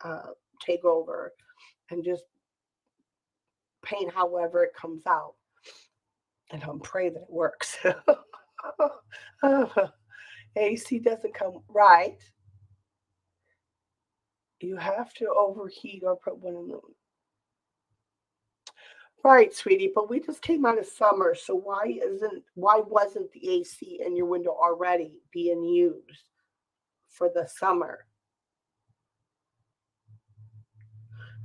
uh, take over and just paint however it comes out, and pray that it works. AC doesn't come right. You have to overheat or put one in the right, sweetie. But we just came out of summer, so why wasn't the AC in your window already being used for the summer?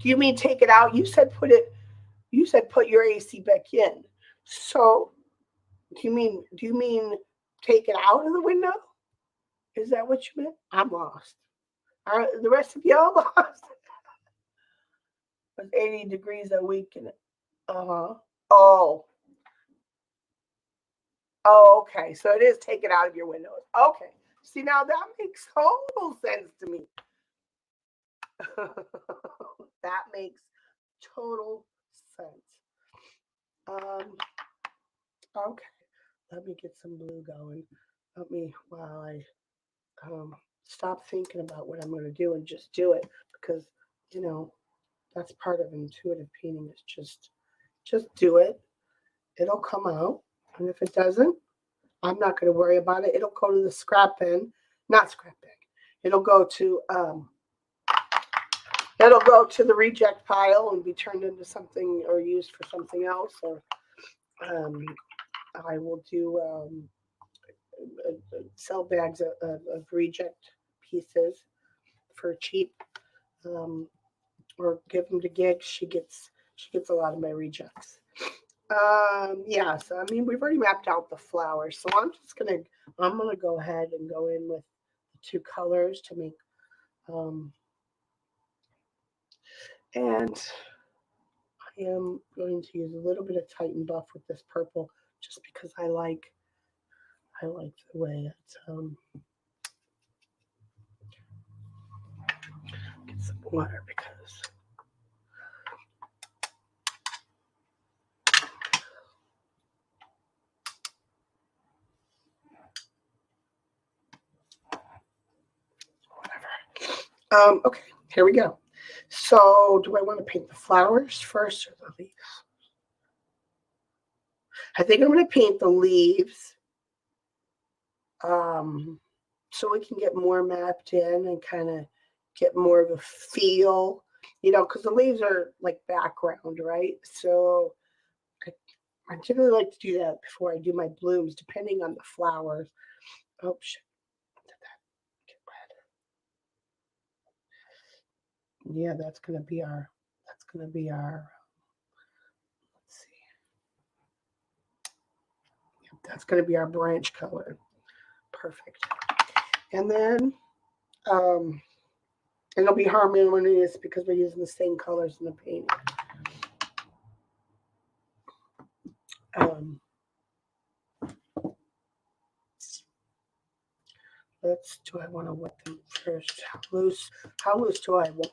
Do you mean take it out? You said put it. You said put your AC back in. So do you mean take it out of the window? Is that what you meant? I'm lost. Are the rest of y'all lost? It's 80 degrees a week in it. Uh-huh. Oh. Oh, okay. So it is take it out of your windows. Okay. See, now that makes total sense to me. That makes total sense. Um, okay. Let me get some blue going. Let me while I stop thinking about what I'm going to do and just do it because you know that's part of intuitive painting is just do it. It'll come out, and if it doesn't, I'm not going to worry about it. It'll go to the scrap bin, not scrap bin. It'll go to it'll go to the reject pile and be turned into something or used for something else. Or um, I will do sell bags of reject pieces for cheap, um, or give them to gigs. She gets a lot of my rejects. Yeah, so I mean we've already mapped out the flowers, so I'm gonna go ahead and go in with the two colors to make um and I am going to use a little bit of Titan Buff with this purple just because I like the way it's get some water because whatever. Okay, here we go. So do I want to paint the flowers first or the leaves? I think I'm going to paint the leaves um, so we can get more mapped in and kind of get more of a feel, because the leaves are like background, right? So I generally like to do that before I do my blooms, depending on the flowers. Oh shit! Did that get red? Yeah, that's gonna be our. That's gonna be our. Let's see. Yep, that's gonna be our branch color. Perfect. And then um, it'll be harmonious because we're using the same colors in the paint. Um, do I want to wet them first? How loose do I want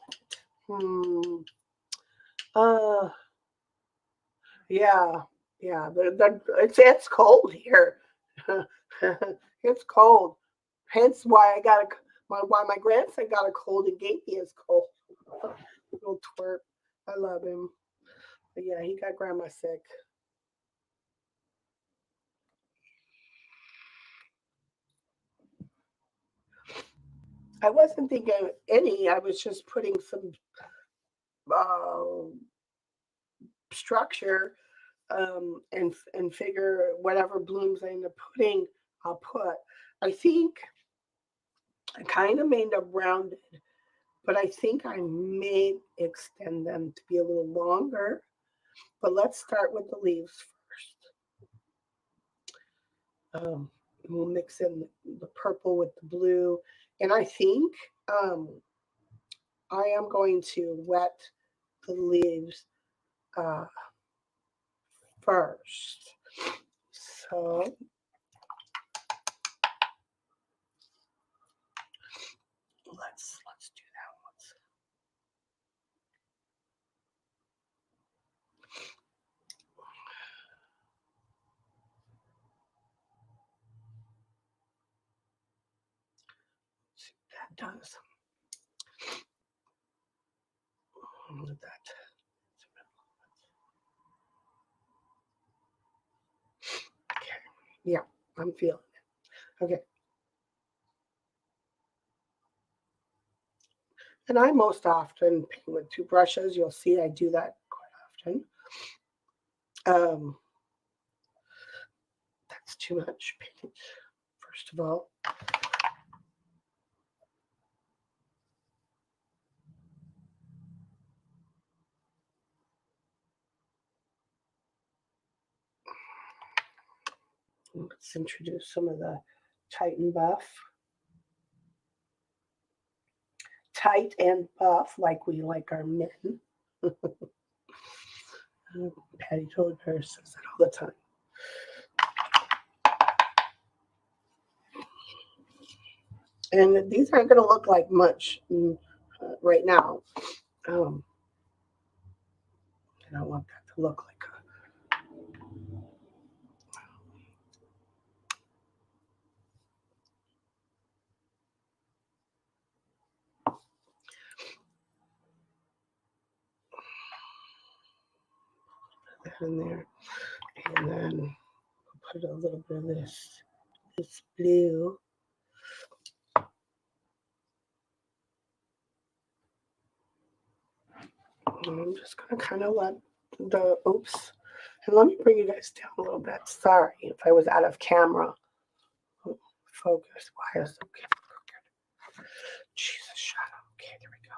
it? Uh, yeah, yeah. It's cold here. It's cold. Hence why why my grandson got a cold and gave me his cold. Little twerp. I love him. But yeah, he got grandma sick. I wasn't thinking of any. I was just putting some uh, structure and figure whatever blooms I end up putting, I'll put. I think I kind of made them rounded, but I think I may extend them to be a little longer. But let's start with the leaves first. We'll mix in the purple with the blue, and I think um, I am going to wet the leaves uh, first. So let's do that once. See what that does. With that. Okay. Yeah, I'm feeling it. Okay. And I most often paint with two brushes. You'll see I do that quite often. Um, that's too much paint, first of all. Let's introduce some of the Titan Buff. Tight and buff, like we like our men. Patty Toad Bear says that all the time. And these aren't going to look like much right now. Um, I don't want that to look like that in there. And then put a little bit of this blue. And I'm just going to kind of let oops. And let me bring you guys down a little bit. Sorry if I was out of camera. Focus. Why is it okay? Jesus, shut up. Okay, there we go.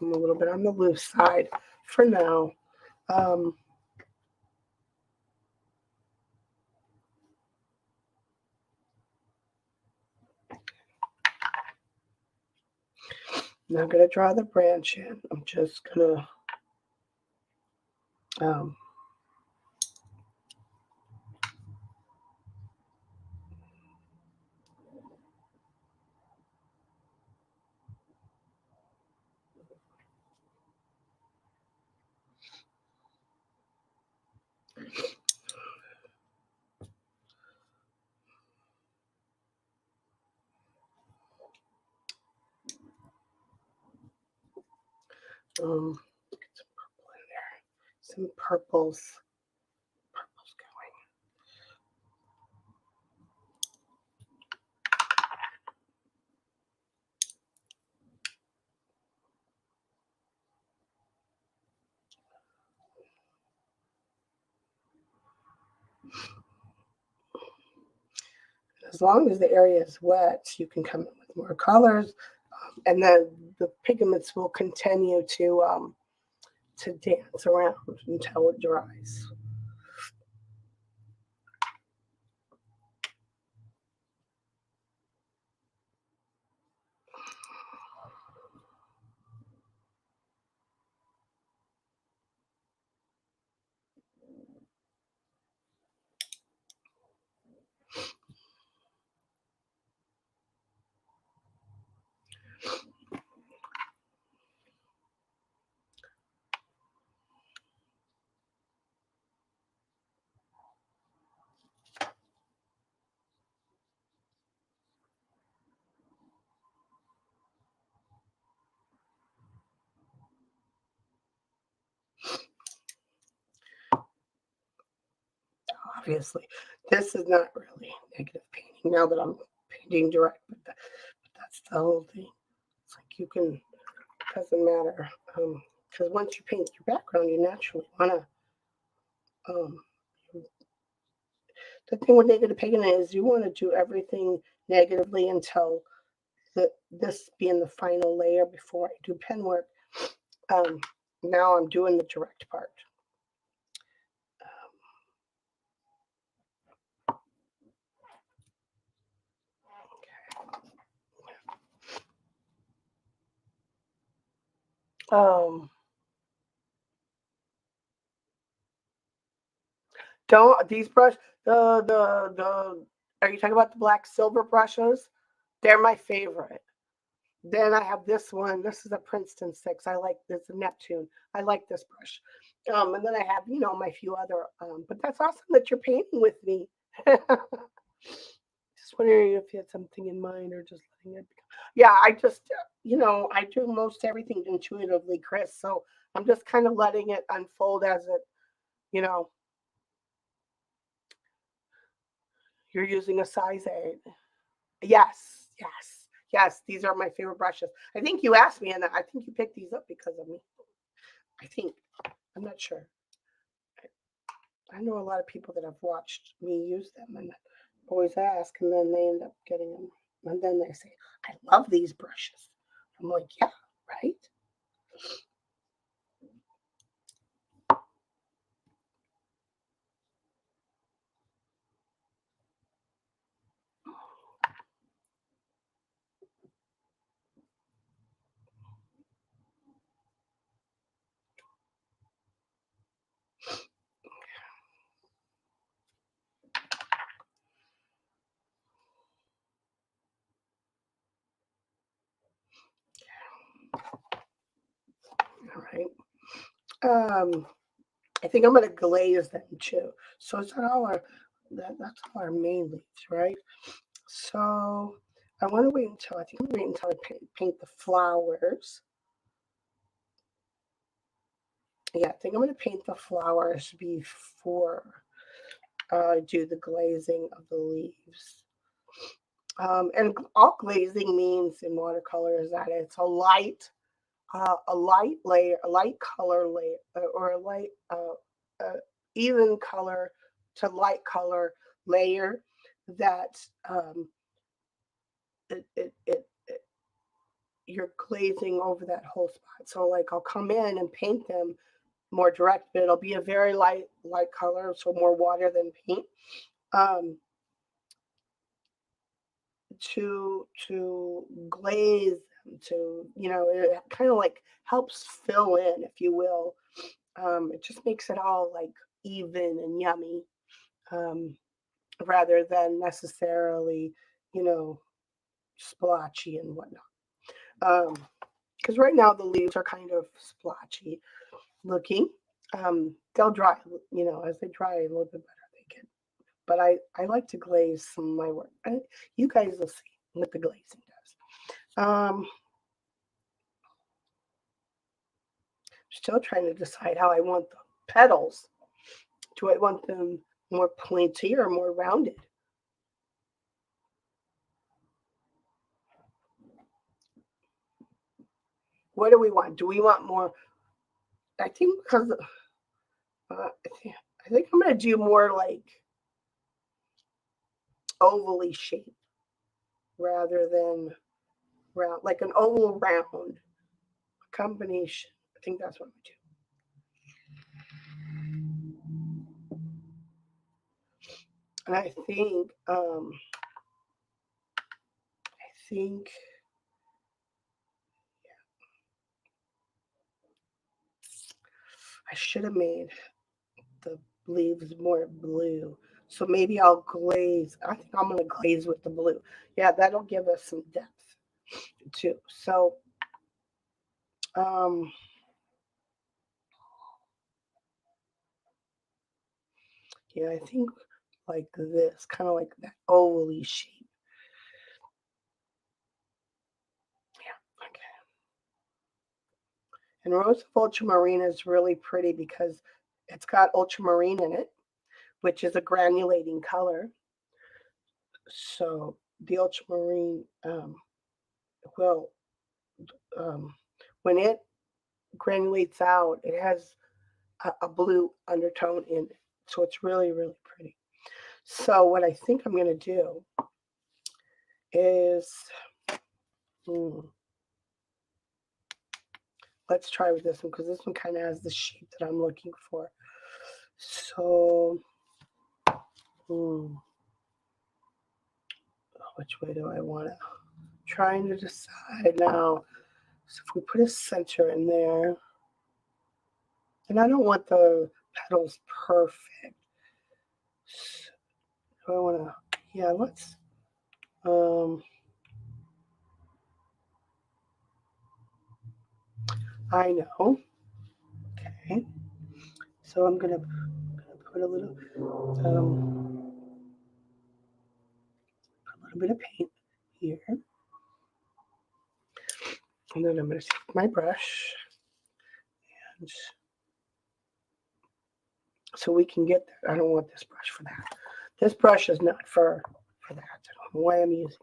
I'm a little bit on the loose side for now. Um, I'm not going to draw the branch in. I'm just going to get some purple in there. Some purples. as long as the area is wet, you can come in with more colors, and then the pigments will continue to dance around until it dries. Obviously, this is not really negative painting now that I'm painting direct, but that's the whole thing. It's like you can, it doesn't matter, because once you paint your background, you naturally want to, the thing with negative painting is you want to do everything negatively until this being the final layer before I do pen work. Now I'm doing the direct part. Don't these brush the are you talking about the black silver brushes? They're my favorite. Then I have this one. This is a Princeton 6. I like this Neptune. I like this brush. And then I have, my few other, but that's awesome that you're painting with me. Just wondering if you had something in mind or just letting it. Yeah, I just, I do most everything intuitively, Chris. So I'm just kind of letting it unfold as it, you know, you're using a size 8. Yes, yes, yes. These are my favorite brushes. I think you asked me, and I think you picked these up because of me. I think. I'm not sure. I know a lot of people that have watched me use them and always ask, and then they end up getting them. And then they say, I love these brushes. I'm like, yeah, right? All right. I think I'm going to glaze them too. So is that all that's all our main leaves, right? So I want to wait until, I think I'm going to wait until I paint the flowers. Yeah, I think I'm going to paint the flowers before I do the glazing of the leaves. And all glazing means in watercolor is that it's a light layer, a light color layer, or a light, even color to light color layer that it you're glazing over that whole spot. So like I'll come in and paint them more direct, but it'll be a very light color, so more water than paint. Um, to glaze them, to it kind of like helps fill in, if you will. It just makes it all like even and yummy, um, rather than necessarily you know splotchy and whatnot. Because right now the leaves are kind of splotchy looking. They'll dry, as they dry a little bit better they get. But I like to glaze some of my work. You guys will see what the glazing does. Still trying to decide how I want the petals. Do I want them more pointy or more rounded? What do we want? Do we want more? I think because I think I'm going to do more like ovally shape rather than round, like an oval round combination. I think that's what I'm gonna do. And I think I should have made the leaves more blue. So maybe I'll glaze. I think I'm going to glaze with the blue. Yeah, that'll give us some depth too. So, um, yeah, I think like this, kind of like that ovally shape. Yeah, okay. And Rose of Ultramarine is really pretty because it's got ultramarine in it, which is a granulating color. So the ultramarine will, um, when it granulates out, it has a blue undertone in it. So it's really, really pretty. So what I think I'm going to do is, let's try with this one because this one kind of has the shape that I'm looking for. So, which way do I want to? Trying to decide now. So if we put a center in there, and I don't want the petals perfect. So I want to, yeah, let's, I know. Okay. So I'm gonna put a little bit of paint here, and then I'm gonna take my brush, and so we can get that. I don't want this brush for that. This brush is not for that. I don't know why I'm using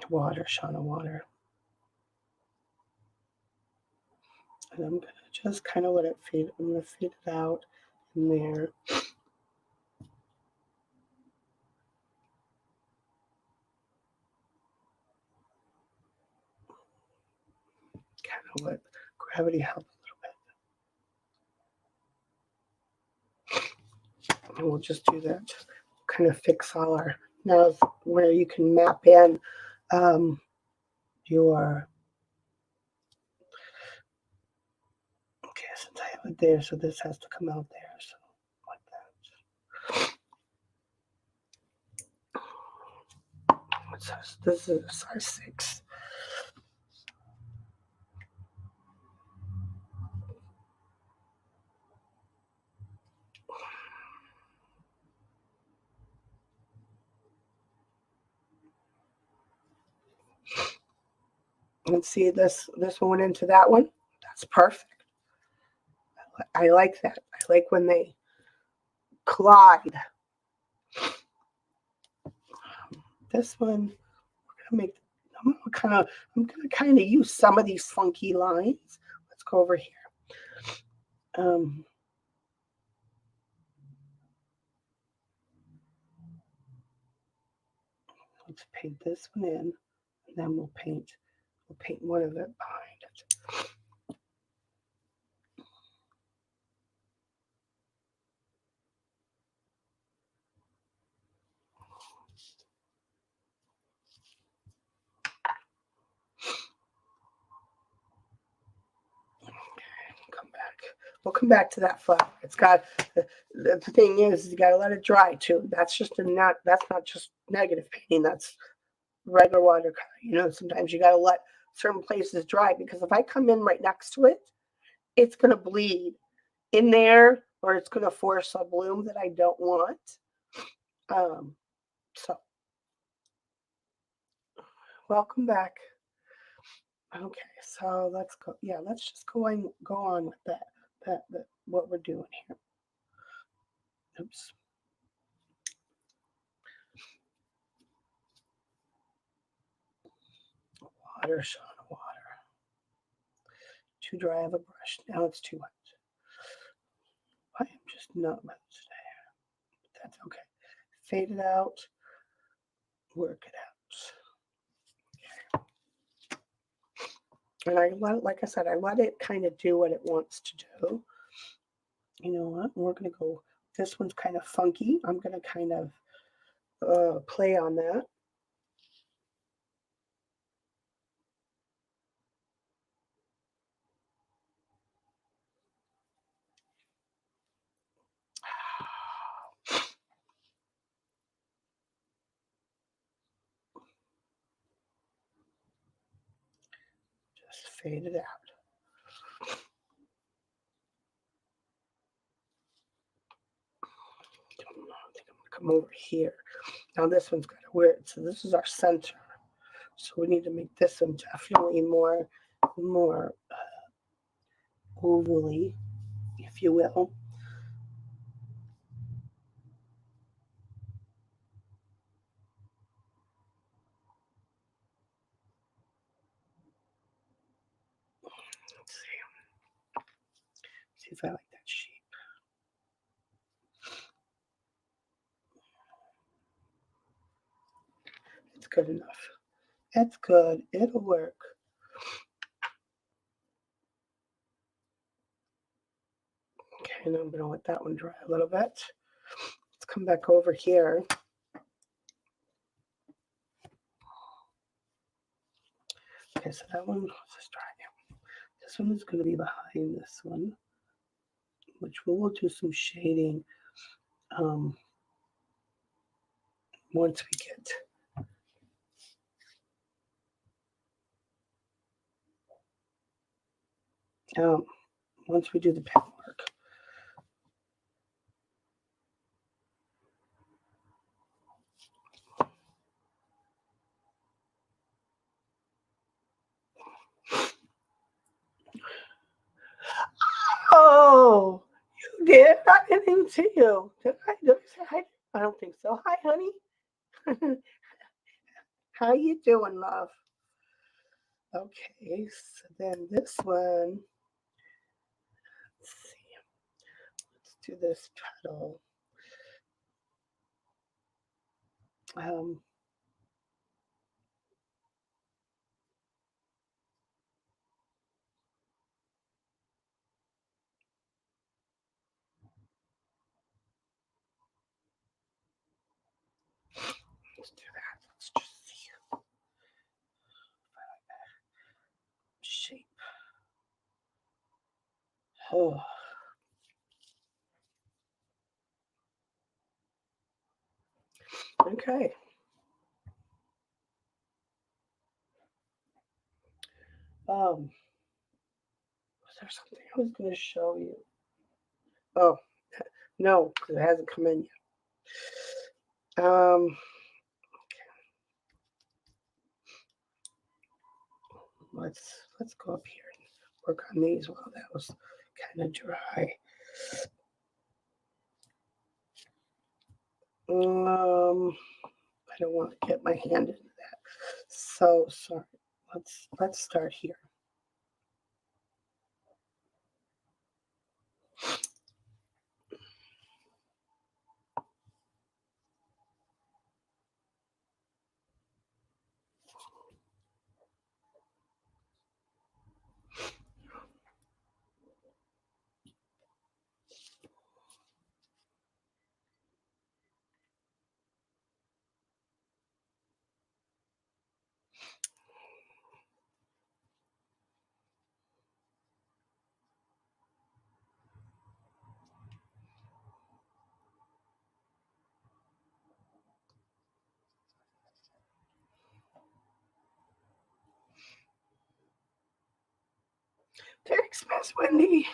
water, Shauna water, and I'm gonna just kind of let it fade. I'm gonna fade it out in there. Kind of let gravity help a little bit. And we'll just do that. Kind of fix all our, now where you can map in your, okay, since I have it there, so this has to come out there. So like that. What size? This is a size 6. And see this one went into that one. That's perfect. I like that. I like when they collide. This one, we're gonna make. I'm gonna kind of use some of these funky lines. Let's go over here. Let's paint this one in, and then we'll paint one of it behind it. We'll come back to that flower. It's got the thing is you got to let it dry too. That's not just negative painting. That's regular watercolor. You know, sometimes you got to let certain places dry because if I come in right next to it, it's gonna bleed in there or it's gonna force a bloom that I don't want. So welcome back. Okay, so let's go. Yeah, let's just go on with that what we're doing here. Oops. Water, Shauna, water. Too dry of a brush. Now it's too wet. I am just not wet today. That's okay. Fade it out, work it out. And I let it, like I said, I let it kind of do what it wants to do. You know what? We're going to go, this one's kind of funky. I'm going to kind of play on that. Just fade it out. I think I'm going to come over here. Now this one's got a weird, so this is our center. So we need to make this one definitely more ovally, if you will. Let's see if I like that shape. It's good enough. It's good. It'll work. Okay, and I'm going to let that one dry a little bit. Let's come back over here. Okay, so that one, let's just try it. This one is going to be behind this one, which we will do some shading once we get. Once we do the pen work. Oh, you did? I didn't even see you. Did I say hi? I don't think so. Hi, honey. How you doing, love? Okay, so then this one, let's see. Let's do this petal. Um, let's do that. Let's just see shape. Oh, okay. Was there something I was going to show you? Oh, no, because it hasn't come in yet. Let's go up here and work on these while that was kind of dry. I don't want to get my hand into that. So sorry. Let's start here. Thanks, Miss Wendy.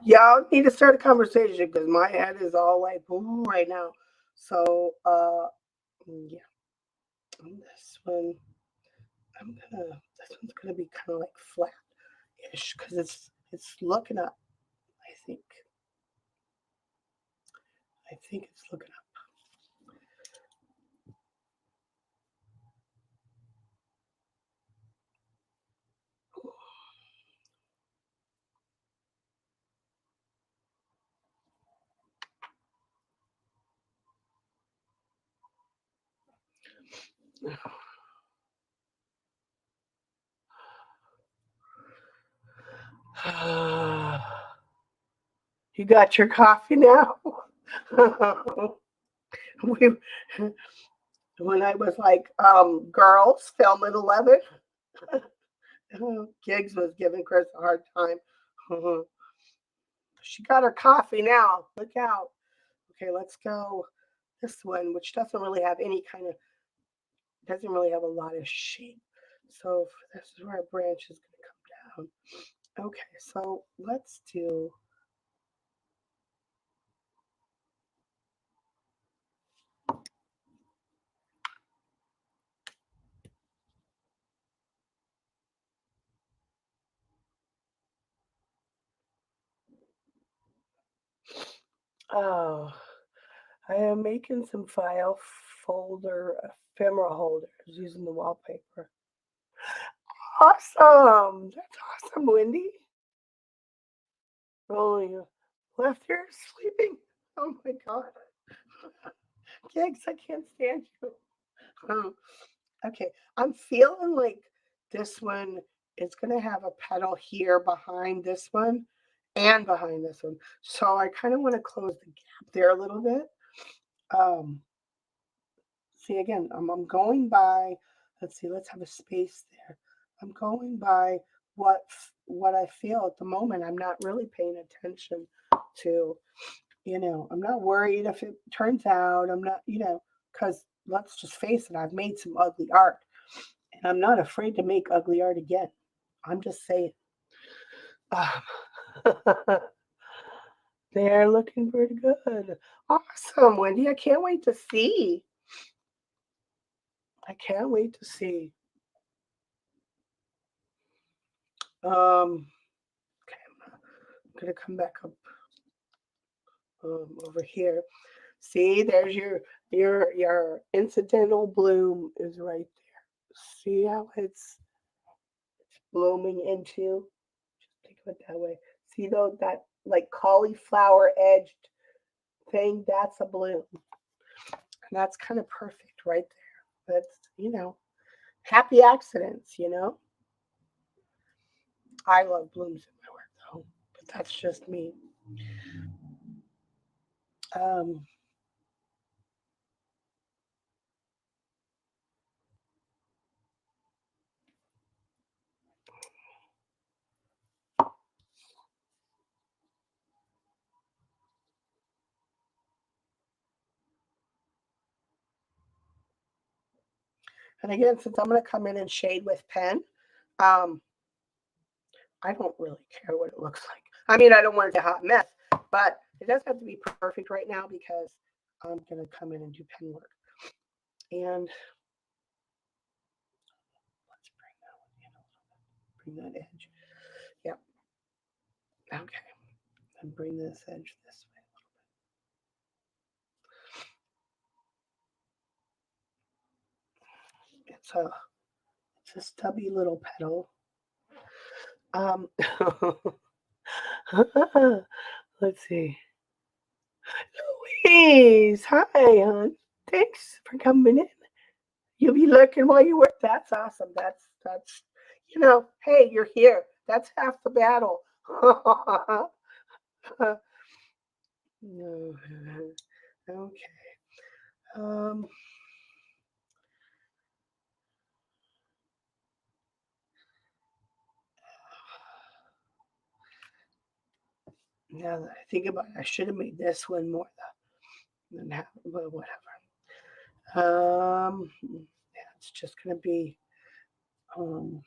Y'all need to start a conversation because my head is all like boom right now. So yeah. On this one, this one's gonna be kind of like flat-ish because it's looking up. I think. I think it's looking up. You got your coffee now? we, when I was like girls, film at 11, Gigs was giving Chris a hard time. She got her coffee now. Look out. Okay, let's go this one, which doesn't really have any kind of, doesn't really have a lot of shape. So this is where our branch is going to come down. Okay, so let's do, oh, I am making some file folder ephemera holders using the wallpaper. Awesome! That's awesome, Wendy. Oh, you left here sleeping. Oh my God. Gigs, I can't stand you. Oh, okay, I'm feeling like this one is going to have a petal here behind this one and behind this one. So I kind of want to close the gap there a little bit. Um, See, again, I'm going by, let's see, let's have a space there. I'm going by what I feel at the moment. I'm not really paying attention to, I'm not worried if it turns out. I'm not, because let's just face it, I've made some ugly art and I'm not afraid to make ugly art again. I'm just saying. Um, they're looking pretty good. Awesome, Wendy. I can't wait to see. I can't wait to see. Okay, I'm gonna come back up over here. See, there's your incidental bloom is right there. See how it's blooming into. Just think of it that way. See though that like cauliflower edged thing, that's a bloom. And that's kind of perfect right there. That's happy accidents. I love blooms in my work though, but that's just me. Um, and again, since I'm going to come in and shade with pen, um, I don't really care what it looks like. I mean, I don't want it to be a hot mess, but it doesn't have to be perfect right now because I'm going to come in and do pen work. And let's bring that edge. Yep. Okay. And bring this edge this way. It's a stubby little petal. Um, let's see. Louise, hi, hon. Thanks for coming in. You'll be looking while you work. That's awesome. That's hey, you're here. That's half the battle. No. Okay. Um, Now that I think about it, I should have made this one more than half, but whatever. Yeah, it's just gonna be um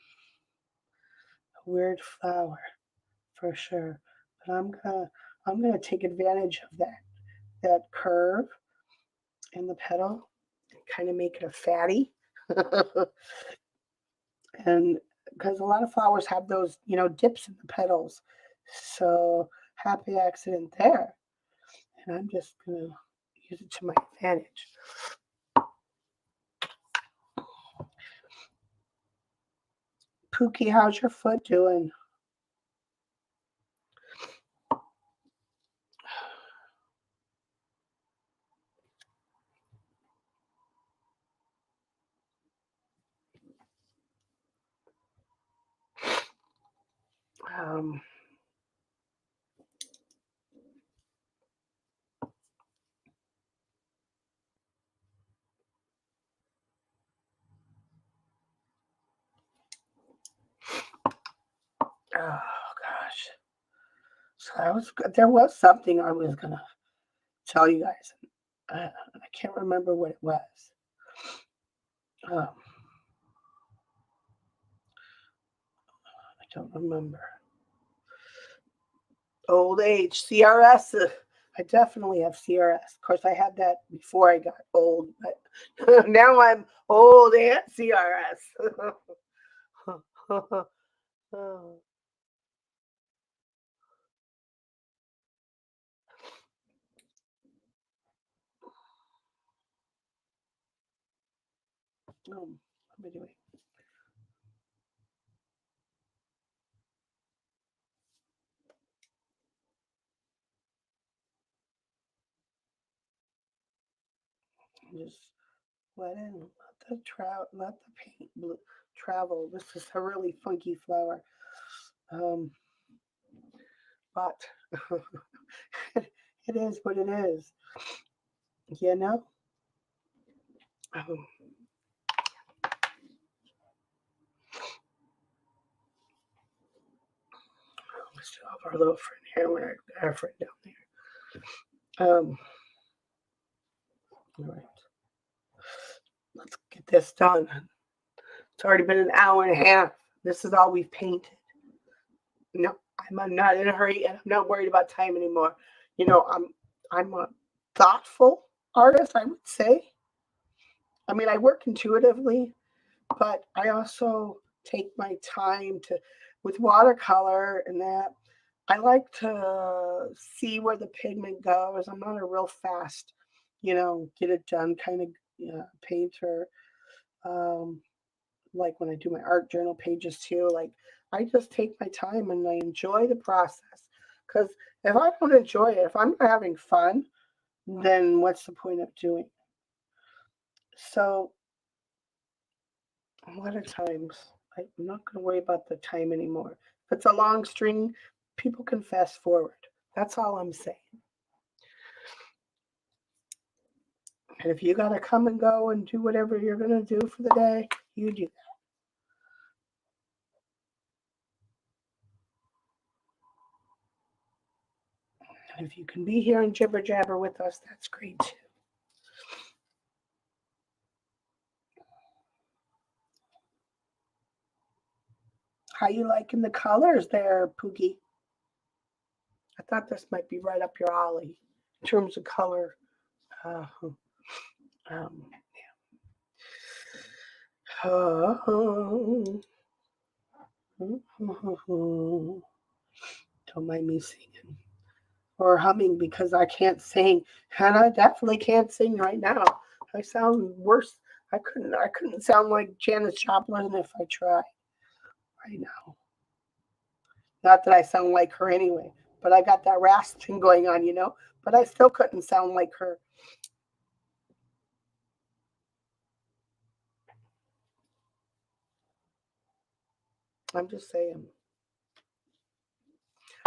a weird flower for sure. But I'm gonna take advantage of that curve in the petal and kind of make it a fatty. And because a lot of flowers have those, dips in the petals. So happy accident there. And I'm just gonna use it to my advantage. Pookie, how's your foot doing? Um, oh gosh. So there was something I was gonna tell you guys. I can't remember what it was. Um, I don't remember. Old age, CRS. I definitely have CRS. Of course, I had that before I got old, but now I'm old and CRS. Oh, what am I doing? Just let the paint travel. This is a really funky flower. Um, but it is what it is, you know. We still have our little friend here. We're our friend down there. All right, let's get this done. It's already been an hour and a half. This is all we've painted. No, I'm not in a hurry, and I'm not worried about time anymore. You know, I'm a thoughtful artist, I would say. I mean, I work intuitively, but I also take my time to with watercolor and that. I like to see where the pigment goes. I'm not a real fast, get it done kind of painter. Um, like when I do my art journal pages too, like I just take my time and I enjoy the process. Because if I don't enjoy it, if I'm not having fun, then what's the point of doing? So a lot of times I'm not going to worry about the time anymore. If it's a long string, people can fast forward. That's all I'm saying. And if you got to come and go and do whatever you're going to do for the day, you do that. And if you can be here and jibber jabber with us, that's great too. How you liking the colors there, Pookie? I thought this might be right up your alley in terms of color. Uh, um, oh, don't mind me singing or humming because I can't sing, and I definitely can't sing right now. I sound worse. I couldn't sound like Janis Joplin if I tried right now. Not that I sound like her anyway, but I got that rasping going on. But I still couldn't sound like her. I'm just saying.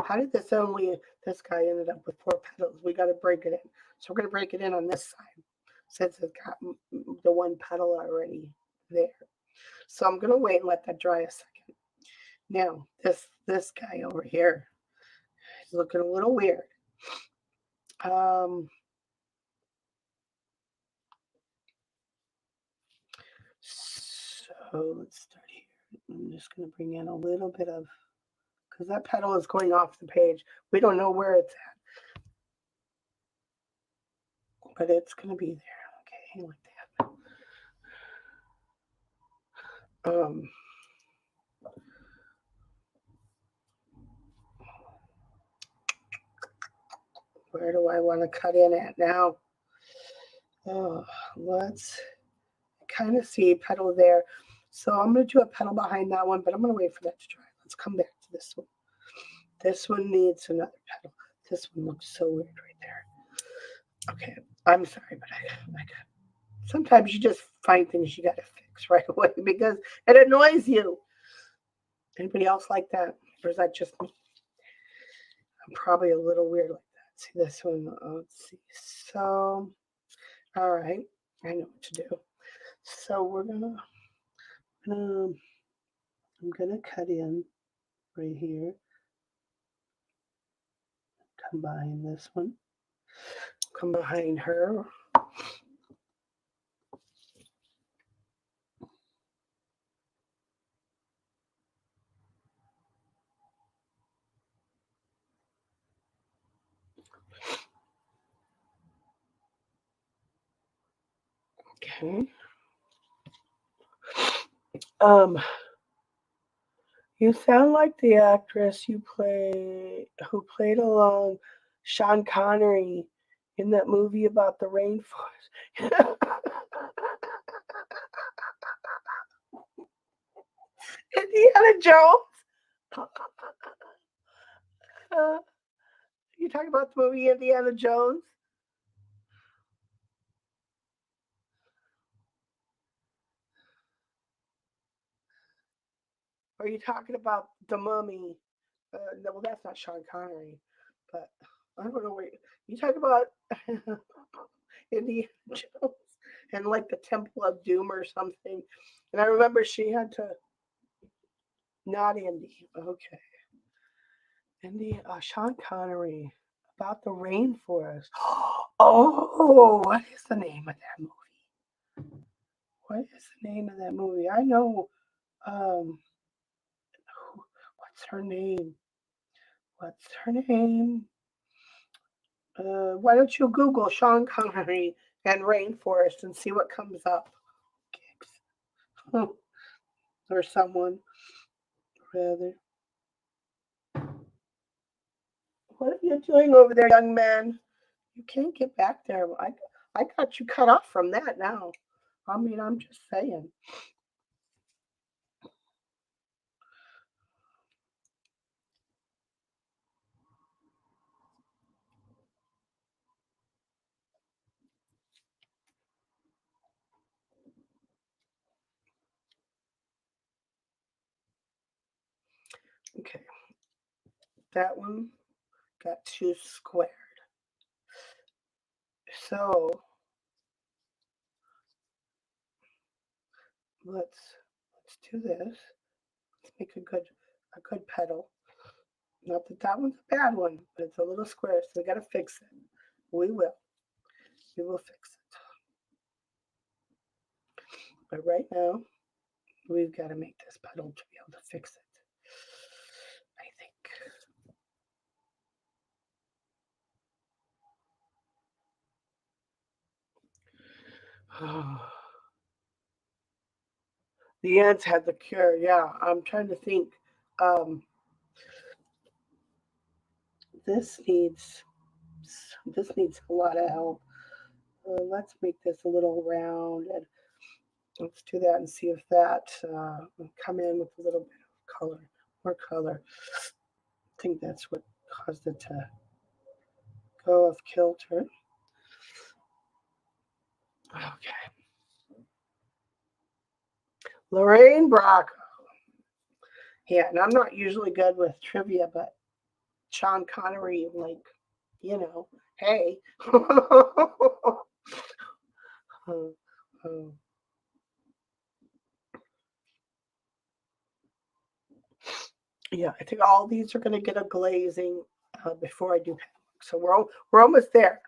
How did this guy ended up with 4 petals? We got to break it in. So we're going to break it in on this side since it's got the one petal already there. So I'm going to wait and let that dry a second. Now, this guy over here is looking a little weird. Um, so let's start here. I'm just going to bring in a little bit of, because that petal is going off the page. We don't know where it's at, but it's going to be there. Okay, like that. Where do I want to cut in at now? Oh, let's kind of see a petal there. So I'm going to do a petal behind that one, but I'm going to wait for that to dry. Let's come back to this one. This one needs another petal. This one looks so weird right there. Okay, I'm sorry, but I got. Sometimes you just find things you got to fix right away because it annoys you. Anybody else like that? Or is that just me? I'm probably a little weird like that. See this one? Let's see. So, all right, I know what to do. So I'm gonna cut in right here. Come behind this one. Come behind her. Okay. Um, you sound like the actress who played along Sean Connery in that movie about the rainforest. Indiana Jones. You talking about the movie Indiana Jones? Or are you talking about the Mummy? No, well, that's not Sean Connery, but I don't know where you talk about Indiana Jones and like the Temple of Doom or something. And I remember she had to not Indy. Okay, Indy. Sean Connery about the rainforest. Oh, what is the name of that movie? What is the name of that movie? I know. Um, what's her name? What's her name? Why don't you Google Sean Connery and rainforest and see what comes up? Or someone rather. What are you doing over there, young man? You can't get back there. I got you cut off from that now. I mean, I'm just saying. Okay, that one got too squared. So let's do this. Let's make a good petal. Not that that one's a bad one, but it's a little square, so we gotta fix it. We will. We will fix it. But right now, we've got to make this petal to be able to fix it. I think. The ants had the cure. Yeah, I'm trying to think. Um, this needs this needs a lot of help. Let's make this a little round and let's do that and see if that will come in with a little bit of color, more color. I think that's what caused it to go off kilter. Okay. Lorraine Bracco. Yeah, and I'm not usually good with trivia, but Sean Connery, like, hey. Uh, uh, yeah, I think all these are going to get a glazing before I do pen work. So we're almost there.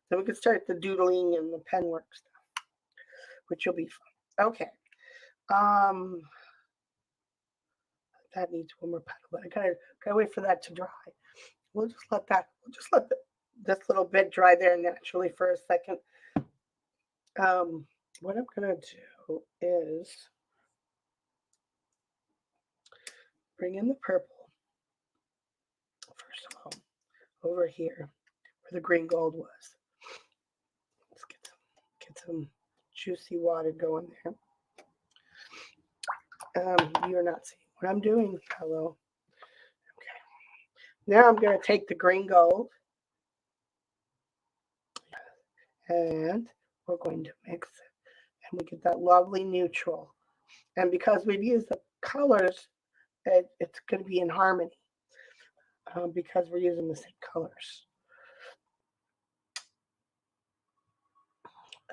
Then we can start the doodling and the pen work stuff, which will be fun. Okay. Um, that needs one more petal, but I gotta wait for that to dry. We'll just let this little bit dry there naturally for a second. What I'm gonna do is bring in the purple first of all over here where the green gold was. Let's get some juicy water going there. You're not seeing what I'm doing. Hello. Okay. Now I'm going to take the green gold and we're going to mix it. And we get that lovely neutral. And because we've used the colors, it's going to be in harmony. because we're using the same colors.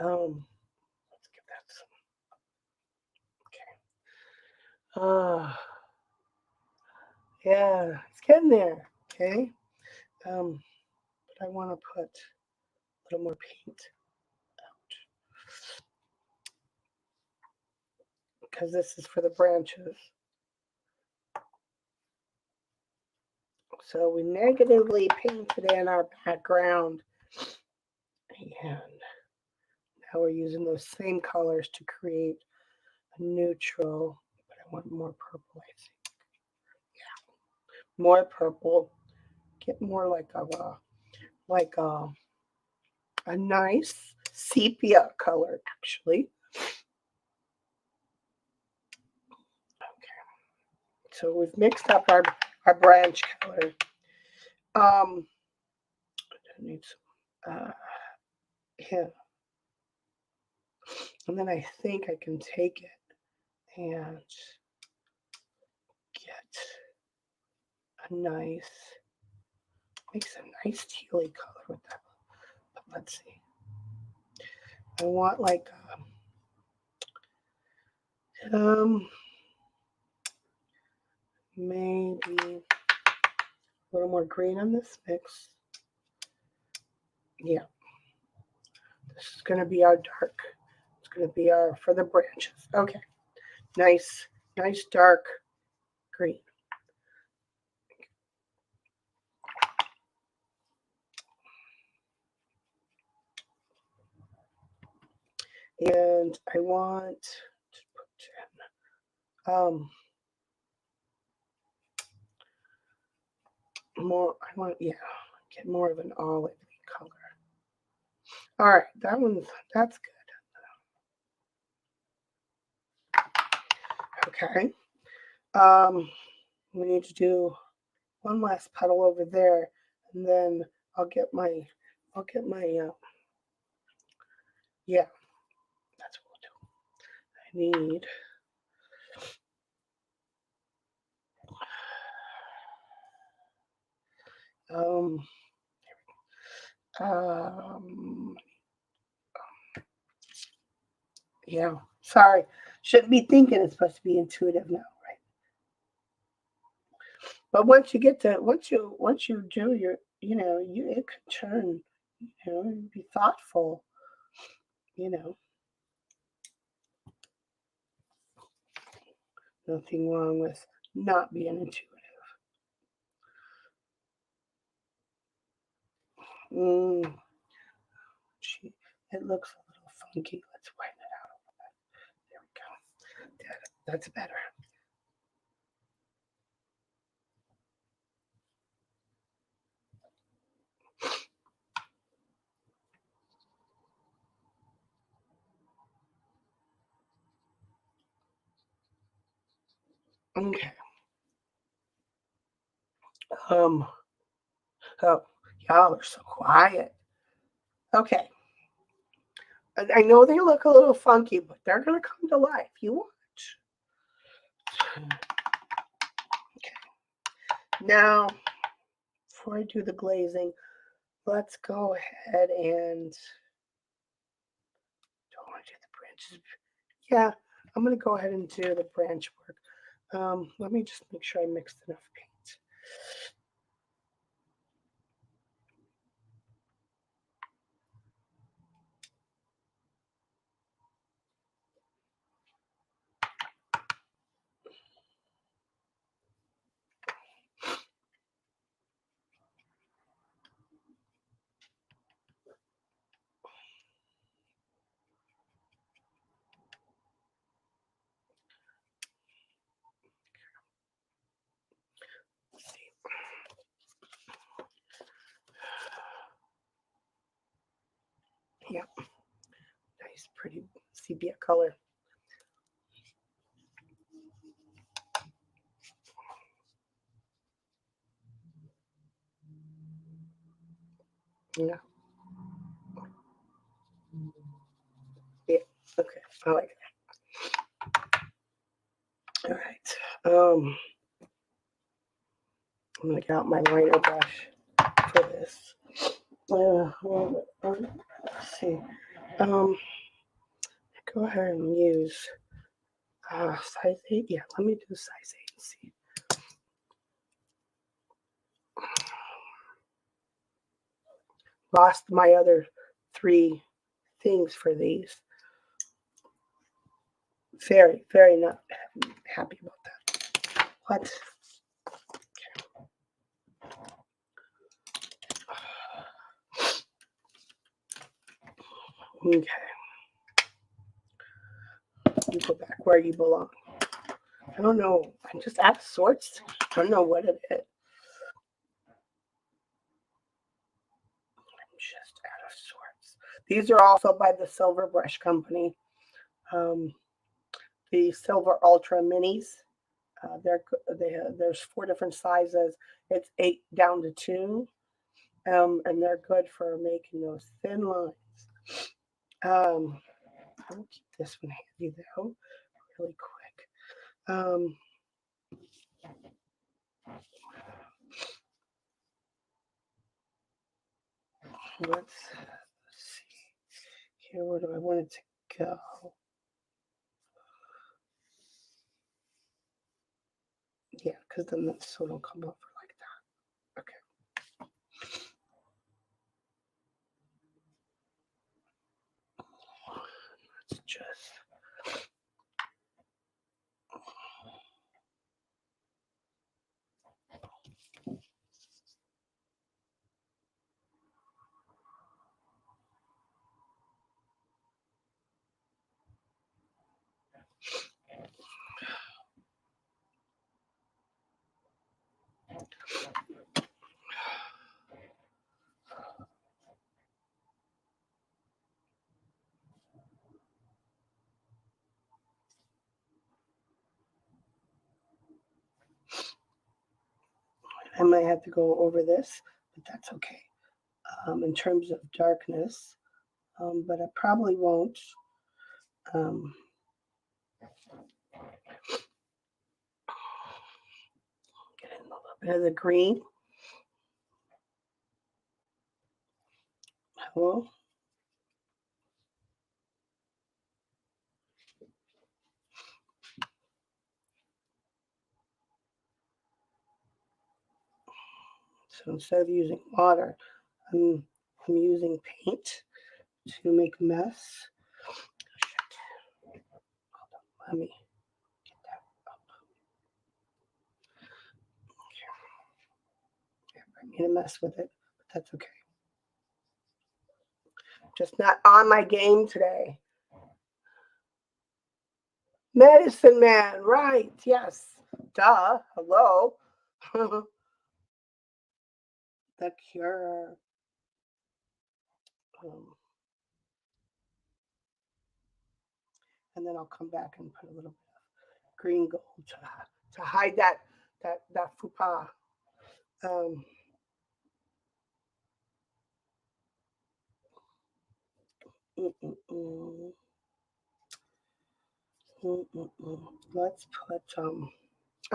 Let's give that some. Okay. Yeah, it's getting there. Okay. But I want to put a little more paint out because this is for the branches. So we negatively painted in our background, and now we're using those same colors to create a neutral, but I want more purple, I think. Yeah, more purple. Get more like a nice sepia color, actually. Okay, so we've mixed up our branch color. I need some, yeah, and then I think I can take it and get a nice, makes a nice tealy color with that. But let's see. I want like um maybe a little more green on this mix. Yeah, this is gonna be our dark. It's gonna be our for the branches. Okay, nice, nice dark green. And I want to put more. I want get more of an olive color. All right, that's good. Okay. Um, we need to do one last petal over there, and then I'll get my yeah, that's what we'll do. I need um um yeah, sorry. Shouldn't be thinking it's supposed to be intuitive now, right? But once you get to once you do your you it can turn, be thoughtful, you know. Nothing wrong with not being intuitive. Mm, gee, it looks a little funky. Let's whiten it out. There we go. That's better. Okay. Um. Oh, y'all are so quiet. Okay. I know they look a little funky, but they're gonna come to life. You watch. Okay. Now, before I do the glazing, let's go ahead and don't want to do the branches. Yeah, I'm gonna go ahead and do the branch work. Let me just make sure I mixed enough paint. Let's see. Yeah, nice, pretty sepia color. Yeah, yeah. Okay, I like it. All right. I'm going to get out my liner brush for this. Let's see. Go ahead and use size 8. Yeah, let me do size 8 and see. Lost my other 3 things for these. Very, very not happy about that. What? Okay. You go back where you belong. I don't know. I'm just out of sorts. I don't know what it is. I'm just out of sorts. These are also by the Silver Brush Company. The Silver Ultra Minis. There's 4 different sizes. It's 8 down to 2. And they're good for making those thin lines. I will keep this one handy though, really quick. Let's see here. Where do I want it to go? Yeah, because then the so it'll come over like that. Okay. Let's just. I might have to go over this, but that's okay. In terms of darkness, but I probably won't. Get in a little bit of the green. Hello. So instead of using water, I'm using paint to make a mess. Shit. Hold on, let me get that up. I made a mess with it, but that's okay. Just not on my game today. Medicine Man, right? Yes. Duh. Hello. The Cure. And then I'll come back and put a little bit of green gold to hide that faux pas. Let's put I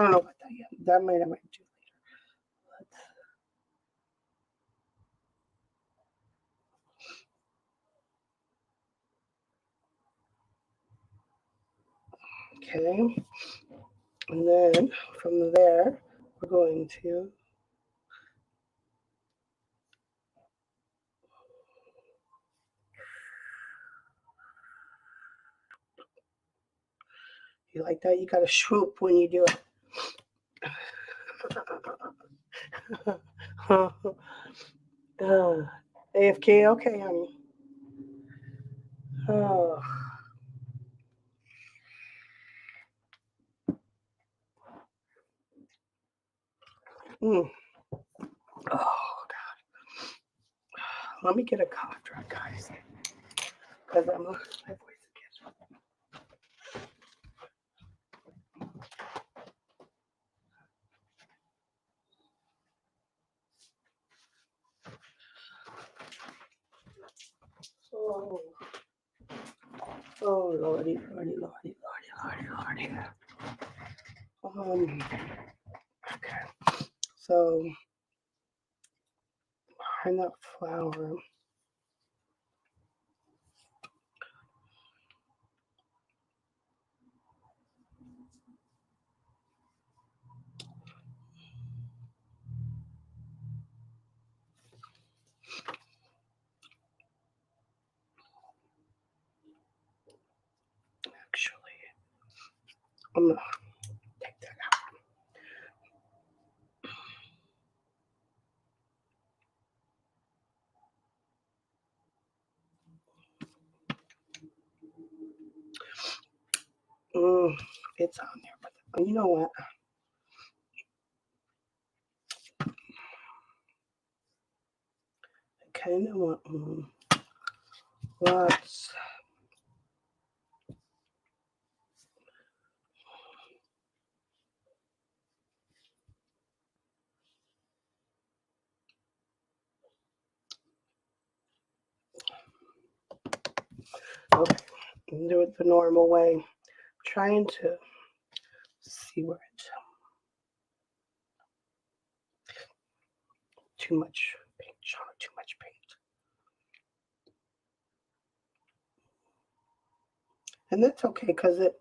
don't know about that yet. That I might do later. Okay. And then from there, we're going to you like that? You got to swoop when you do it. AFK, okay, honey. Oh. Oh, God. Let me get a cough drop, guys. Because my voice again. Oh, lordy. Okay. So behind that flower. Actually, I'm gonna take that out. It's on there, but you know what? I kind of want let's okay, do it the normal way. Trying to see where it's too much paint, too much paint. And that's okay because it,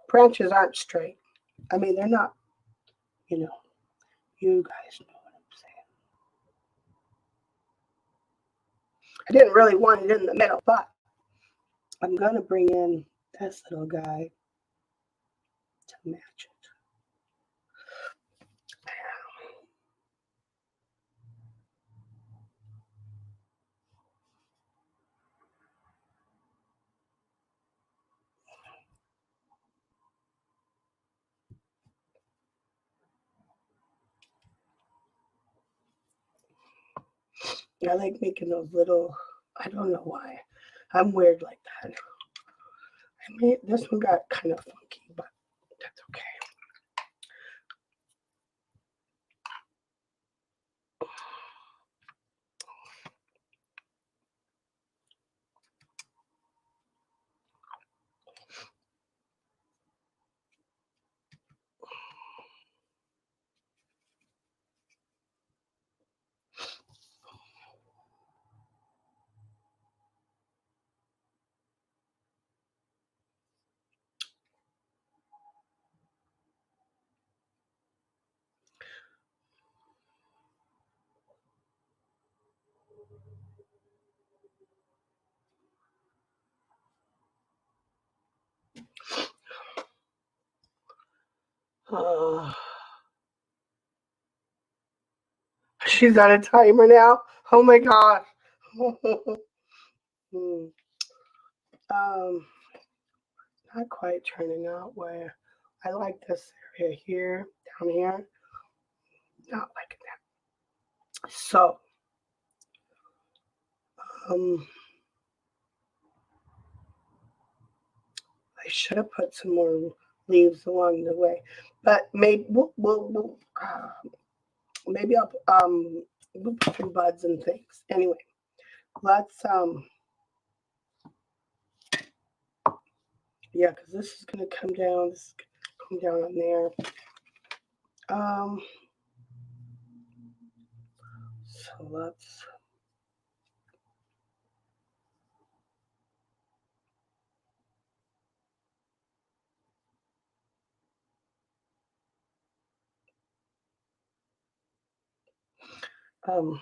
branches aren't straight. I mean, they're not, you know, you guys know what I'm saying. I didn't really want it in the middle, but I'm going to bring in this little guy to match it. I like making those little, I don't know why. I'm weird like that. I mean, this one got kind of funky, but that's okay. Uh, she's on a timer now. Oh my gosh. Hmm. um, Not quite turning out where I like this area here, down here. Not like that. So, um, I should have put some more leaves along the way, but maybe we'll put some buds and things. Anyway, let's yeah, because this is gonna come down. This is gonna come down on there. Um, so let's. Um,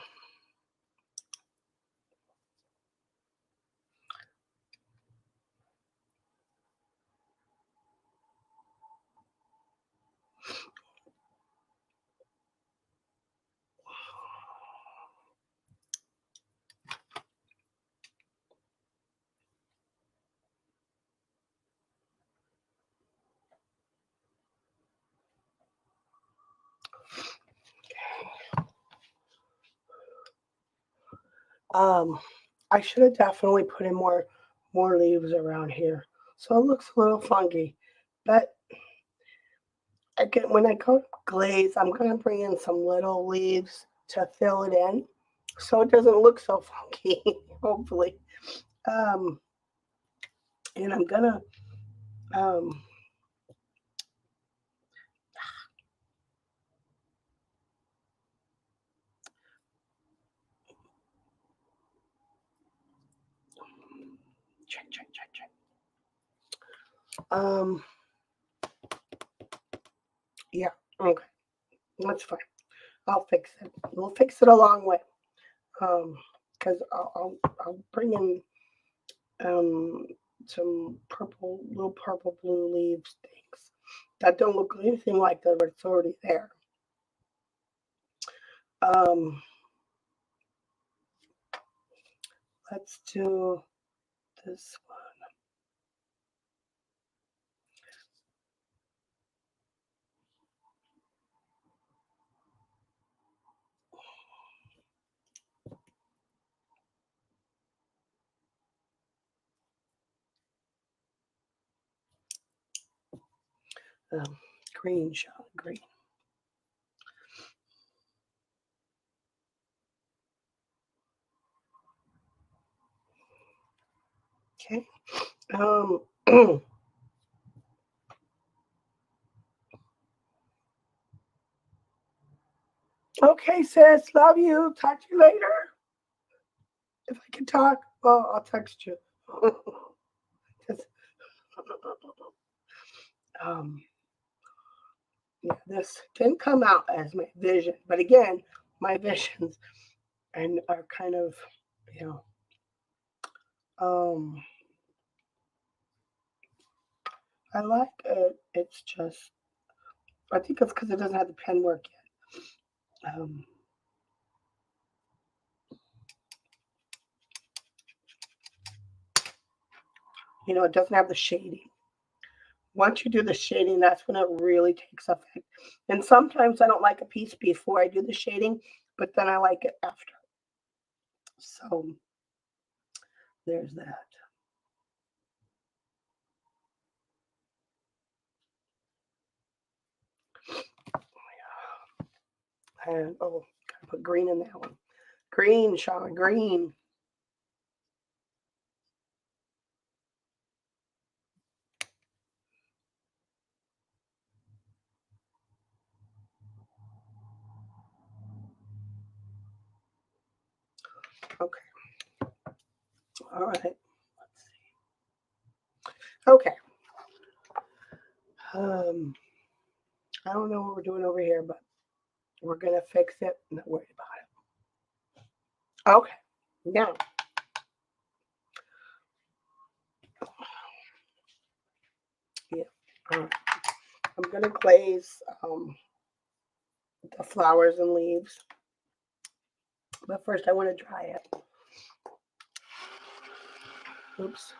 um, I should have definitely put in more leaves around here, so it looks a little funky. But again, when I go glaze, I'm gonna bring in some little leaves to fill it in, so it doesn't look so funky. Hopefully, um, and I'm gonna um, Yeah, okay, that's fine. I'll fix it. We'll fix it a long way. Because I'll bring in um some little purple blue leaves things that don't look anything like that, but it's already there. Um, let's do this one. Green shot, green. Okay. Um, okay, sis. Love you. Talk to you later. If I can talk, well, I'll text you. Just, um, yeah, this didn't come out as my vision, but again, my visions and are kind of, you know, um, I like it. It's just, I think it's because it doesn't have the pen work yet. You know, it doesn't have the shading. Once you do the shading, that's when it really takes effect. And sometimes I don't like a piece before I do the shading, but then I like it after. So there's that. And oh, gotta put green in that one. Green, Shauna, green. Okay. All right. Let's see. Okay. Um, I don't know what we're doing over here, but we're gonna fix it. I'm not worried about it. Okay. Now, yeah. All right. I'm gonna glaze the flowers and leaves, but first I want to dry it. Oops.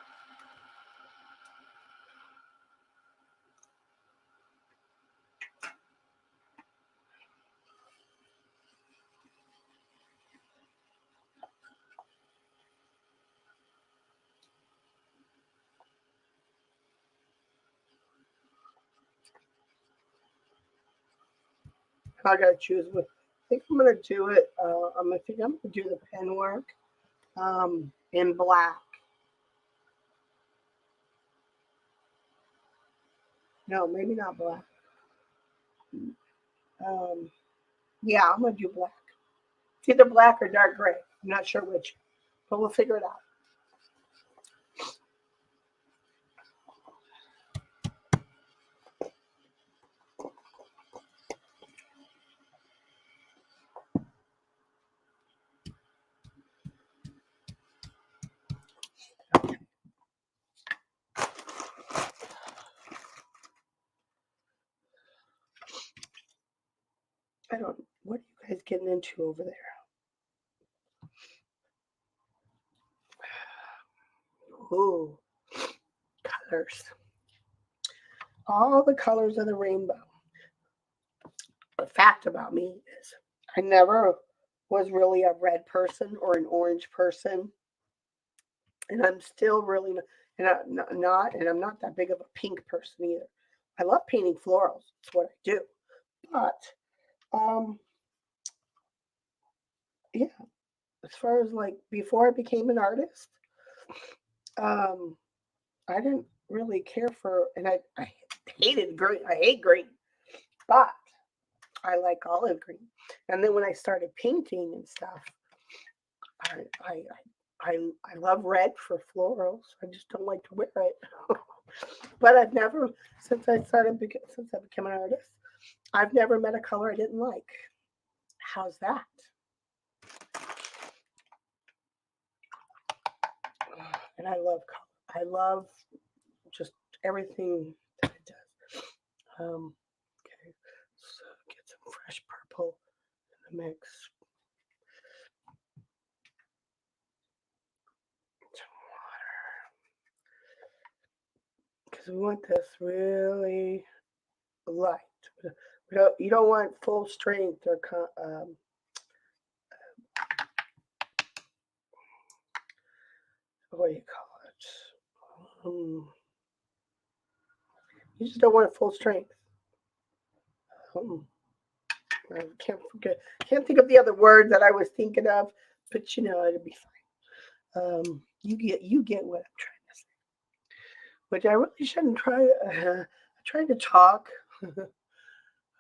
I gotta choose what. I think I'm gonna do it. I'm gonna do the pen work in black. No, maybe not black. Um, yeah, I'm gonna do black. It's either black or dark gray. I'm not sure which, but we'll figure it out. I don't. What are you guys getting into over there? Ooh, colors. All the colors of the rainbow. The fact about me is I never was really a red person or an orange person, and I'm still really not, and I'm not that big of a pink person either. I love painting florals. It's what I do. But um, yeah, as far as like before I became an artist, um, I didn't really care for, and I hated green. I hate green, but I like olive green. And then when I started painting and stuff, I I I love red for florals. I just don't like to wear it. But I've never, since I became an artist, I've never met a color I didn't like. How's that? And I love color. I love just everything that it does. Okay, so get some fresh purple in the mix. Some water. Because we want this really light. You don't want full strength or what do you call it? You just don't want it full strength. I can't think of the other word that I was thinking of, but it'll be fine. You get what I'm trying to say. Which I really shouldn't try. I tried to talk.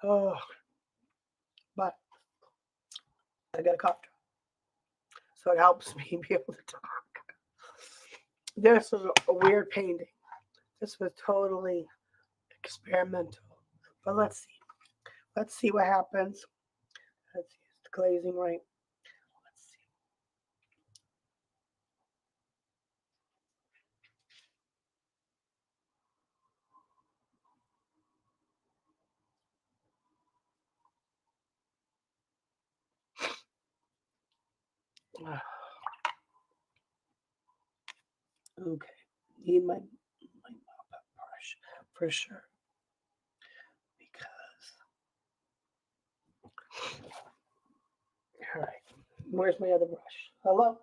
Oh, but I got a cough drop, so it helps me be able to talk. This was a weird painting. This was totally experimental. But let's see. Let's see what happens. Let's see. Is the glazing right? Let's see. Okay. Need my mop up brush for sure. Because all right. Where's my other brush? Hello?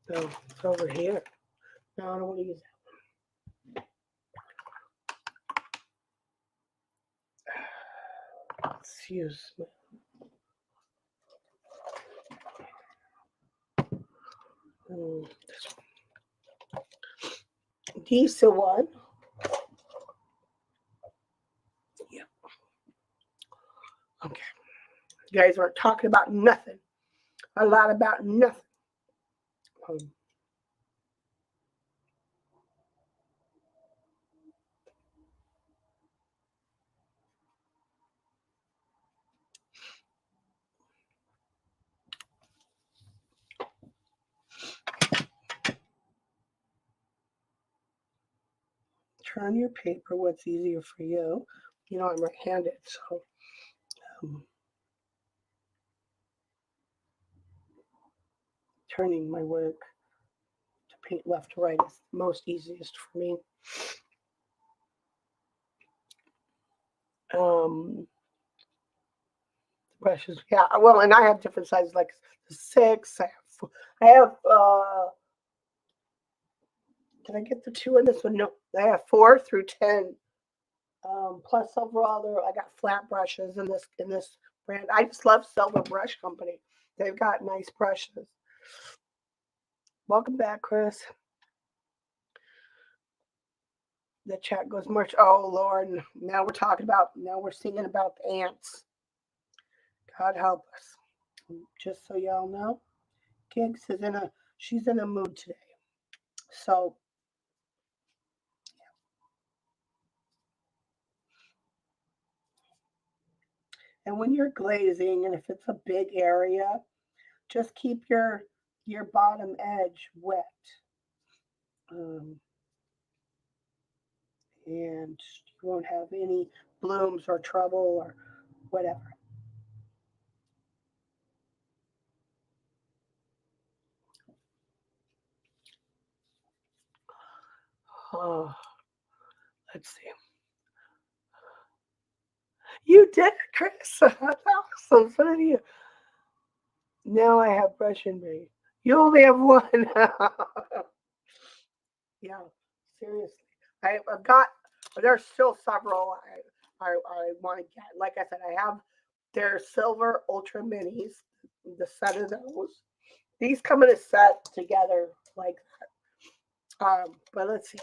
No, it's over here. No, I don't want to use that. Let's use this one. Decent one. Yeah. Okay. You guys are talking about nothing. A lot about nothing. Um, turn your paper what's easier for you. I'm right-handed, so um, turning my work to paint left to right is most easiest for me. Brushes, yeah. Well, and I have different sizes, like the 6. I have. Did I get the 2 in this one? No, I have 4 through 10. Plus several other. I got flat brushes in this brand. I just love Silver Brush Company. They've got nice brushes. Welcome back, Chris. The chat goes much. Oh Lord! Now we're singing about the ants. God help us. Just so y'all know, Gigs she's in a mood today. So, and when you're glazing, and if it's a big area, just keep your bottom edge wet, um, and you won't have any blooms or trouble or whatever. Oh, let's see. You did it, Chris. That's awesome. So did you. Now I have brush in me. You only have one. Yeah, seriously. I've got. There's still several I want to get. Like I said, I have their silver ultra minis. The set of those. These come in a set together like that. But let's see.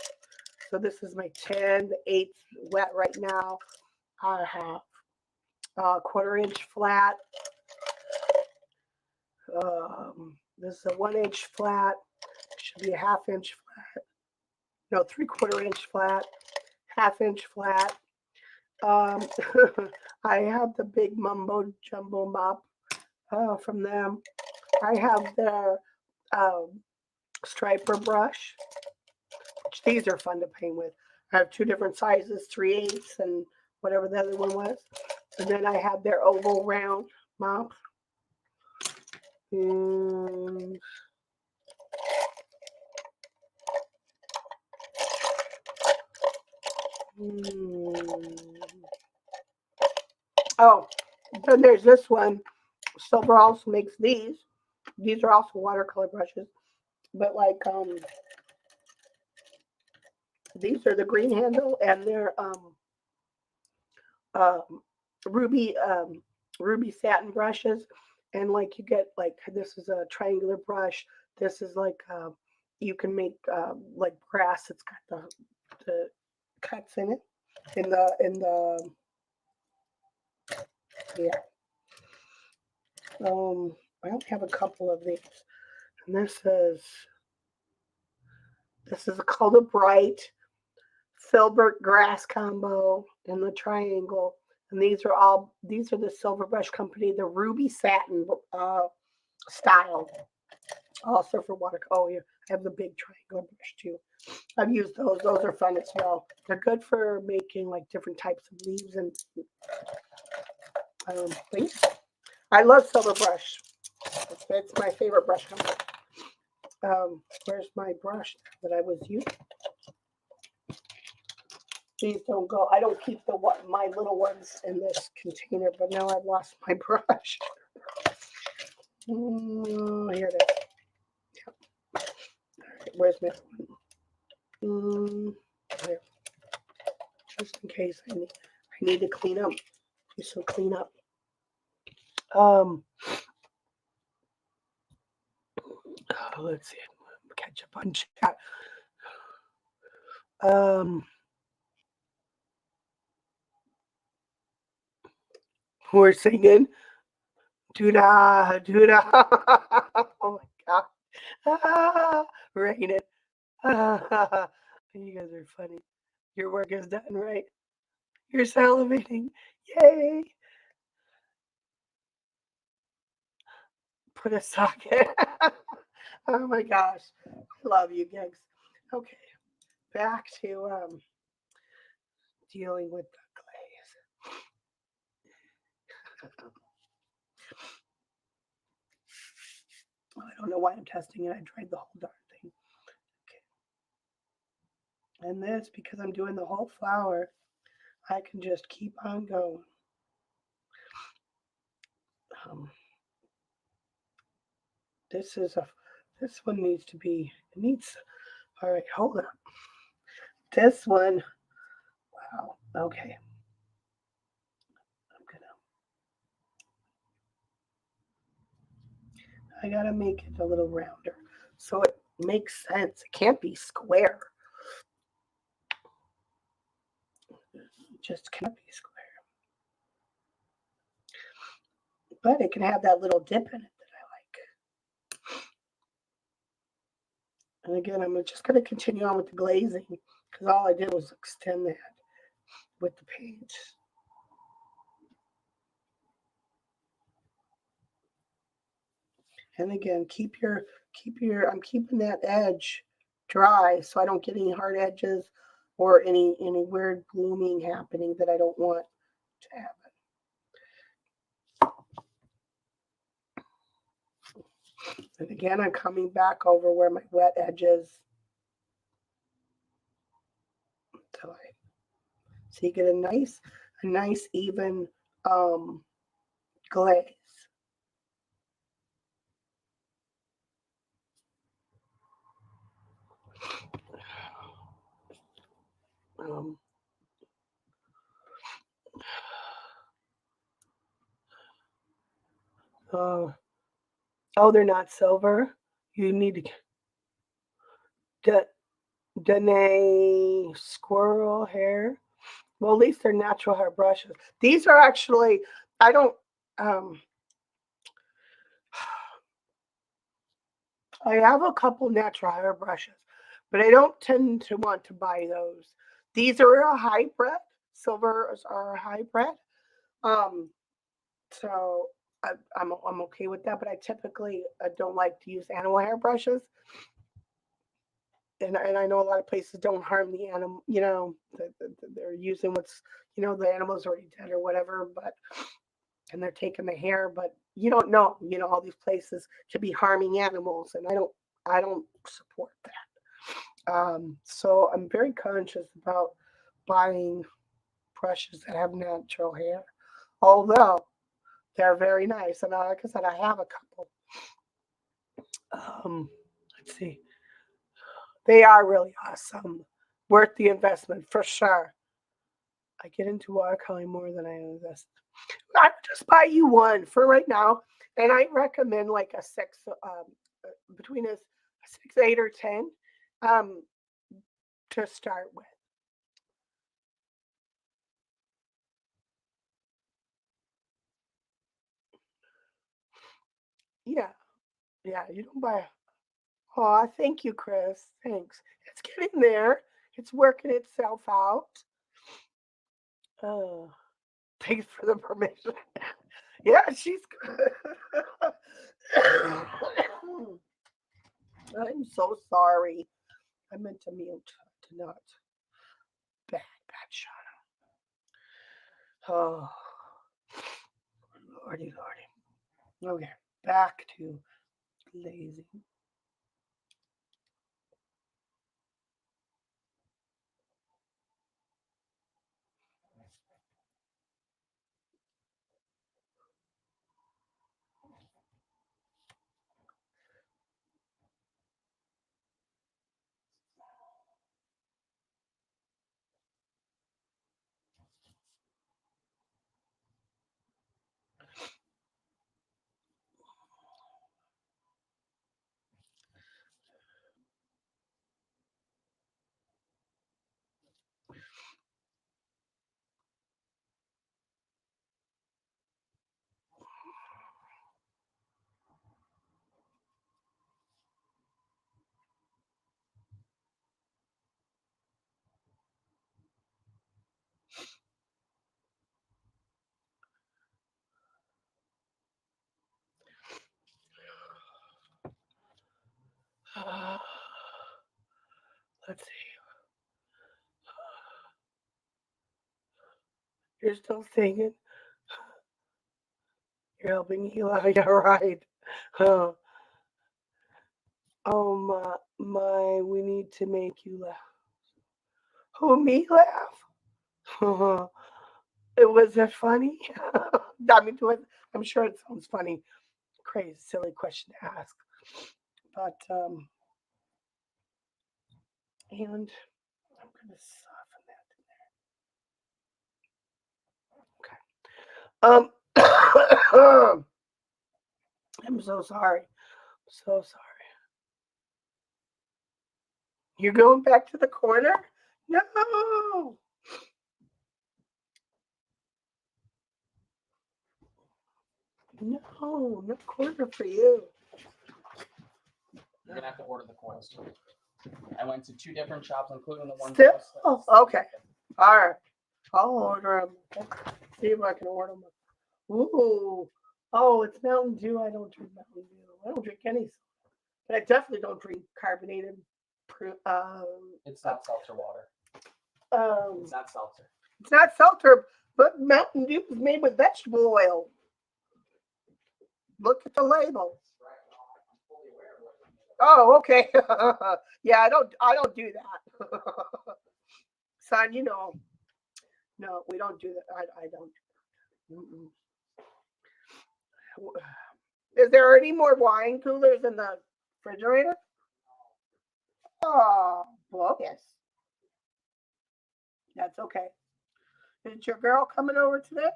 So this is my 10, the 8th wet right now. I have a 1/4 inch flat. is a 1-inch flat. Should be a 1/2 inch flat. No, 3/4 inch flat, 1/2 inch flat. I have the big mumbo jumbo mop from them. I have their striper brush, which these are fun to paint with. I have 2 different sizes, 3/8 and whatever the other one was. And then I have their oval round mop. And oh, then there's this one. Silver also makes these. These are also watercolor brushes, but like these are the green handle, and they're ruby ruby satin brushes, and like you get like this is a triangular brush. This is like you can make like brass. It's got the cuts in it in the yeah. I only have a couple of these, and this is called a bright filbert grass combo in the triangle. And these are the Silver Brush Company, the ruby satin style. Also for watercolor. Oh, yeah, I have the big triangular brush too. I've used those. Those are fun as well. They're good for making like different types of leaves and things. I love Silver Brush. It's my favorite brush company. Where's my brush that I was using? These don't go. I don't keep my little ones in this container, but now I've lost my brush. Here it is. Yep. All right, where's my one? There. Just in case I need to clean up. Do some cleanup. Let's see. Catch up on chat. We're singing. Doo-da, doo-da. Oh my God. Ah, rain it. Ah, you guys are funny. Your work is done, right? You're salivating. Yay. Put a socket. Oh my gosh. I love you gigs. Okay. Back to dealing with the glaze. I don't know why I'm testing it. I tried the whole darn thing. Okay. And this, because I'm doing the whole flower, I can just keep on going. This one needs to be, all right, hold on. This one, wow, okay. I gotta make it a little rounder so it makes sense. It can't be square. It just can't be square. But it can have that little dip in it that I like. And again, I'm just going to continue on with the glazing because all I did was extend that with the paint. And again, I'm keeping that edge dry so I don't get any hard edges or any weird blooming happening that I don't want to happen. And again, I'm coming back over where my wet edges. So you get a nice even glaze. Oh, they're not silver. You need to Danae squirrel hair. Well, at least they're natural hair brushes. These are actually, I don't, I have a couple natural hair brushes, but I don't tend to want to buy those. These are a hybrid. Silvers are a hybrid. Um, so I'm okay with that, but I typically don't like to use animal hair brushes, and I know a lot of places don't harm the animal. They're using what's the animal's already dead or whatever, but and they're taking the hair, but you don't know. All these places could be harming animals, and I don't support that. So I'm very conscious about buying brushes that have natural hair, although they're very nice. And like I said, I have a couple. Um, let's see, they are really awesome, worth the investment for sure. I get into watercoloring more than I invest. I would just buy you one for right now, and I recommend like a six, between a six, 8, or 10, um, to start with. Yeah, yeah. You don't buy. Oh, thank you, Chris. Thanks. It's getting there. It's working itself out. Oh, thanks for the permission. Yeah, she's good. I'm so sorry. I meant to mute, to not. Bad shot. Oh, lordy, lordy. Okay, back to lazy. Let's see. You're still singing. You're helping Eli. Yeah, right. Oh, oh my. We need to make you laugh. Oh, me laugh. It was that funny. I mean, I'm sure it sounds funny. Crazy, silly question to ask. But and I'm gonna soften that. Okay. I'm so sorry. So sorry. You're going back to the corner? No. No, no corner for you. You're gonna have to order the coils too. I went to two different shops, including the one. Still? Oh, okay. All right. I'll order them. See if I can order them. Ooh. Oh, it's Mountain Dew. I don't drink Mountain Dew. I don't drink any soda. But I definitely don't drink carbonated. It's not seltzer water. Um, It's not seltzer. it's not seltzer, but Mountain Dew is made with vegetable oil. Look at the label. Oh, okay. Yeah, I don't do that. Son, no, we don't do that. I don't. Mm-mm. Is there any more wine coolers in the refrigerator? Oh, well, yes. That's okay. Is your girl coming over today?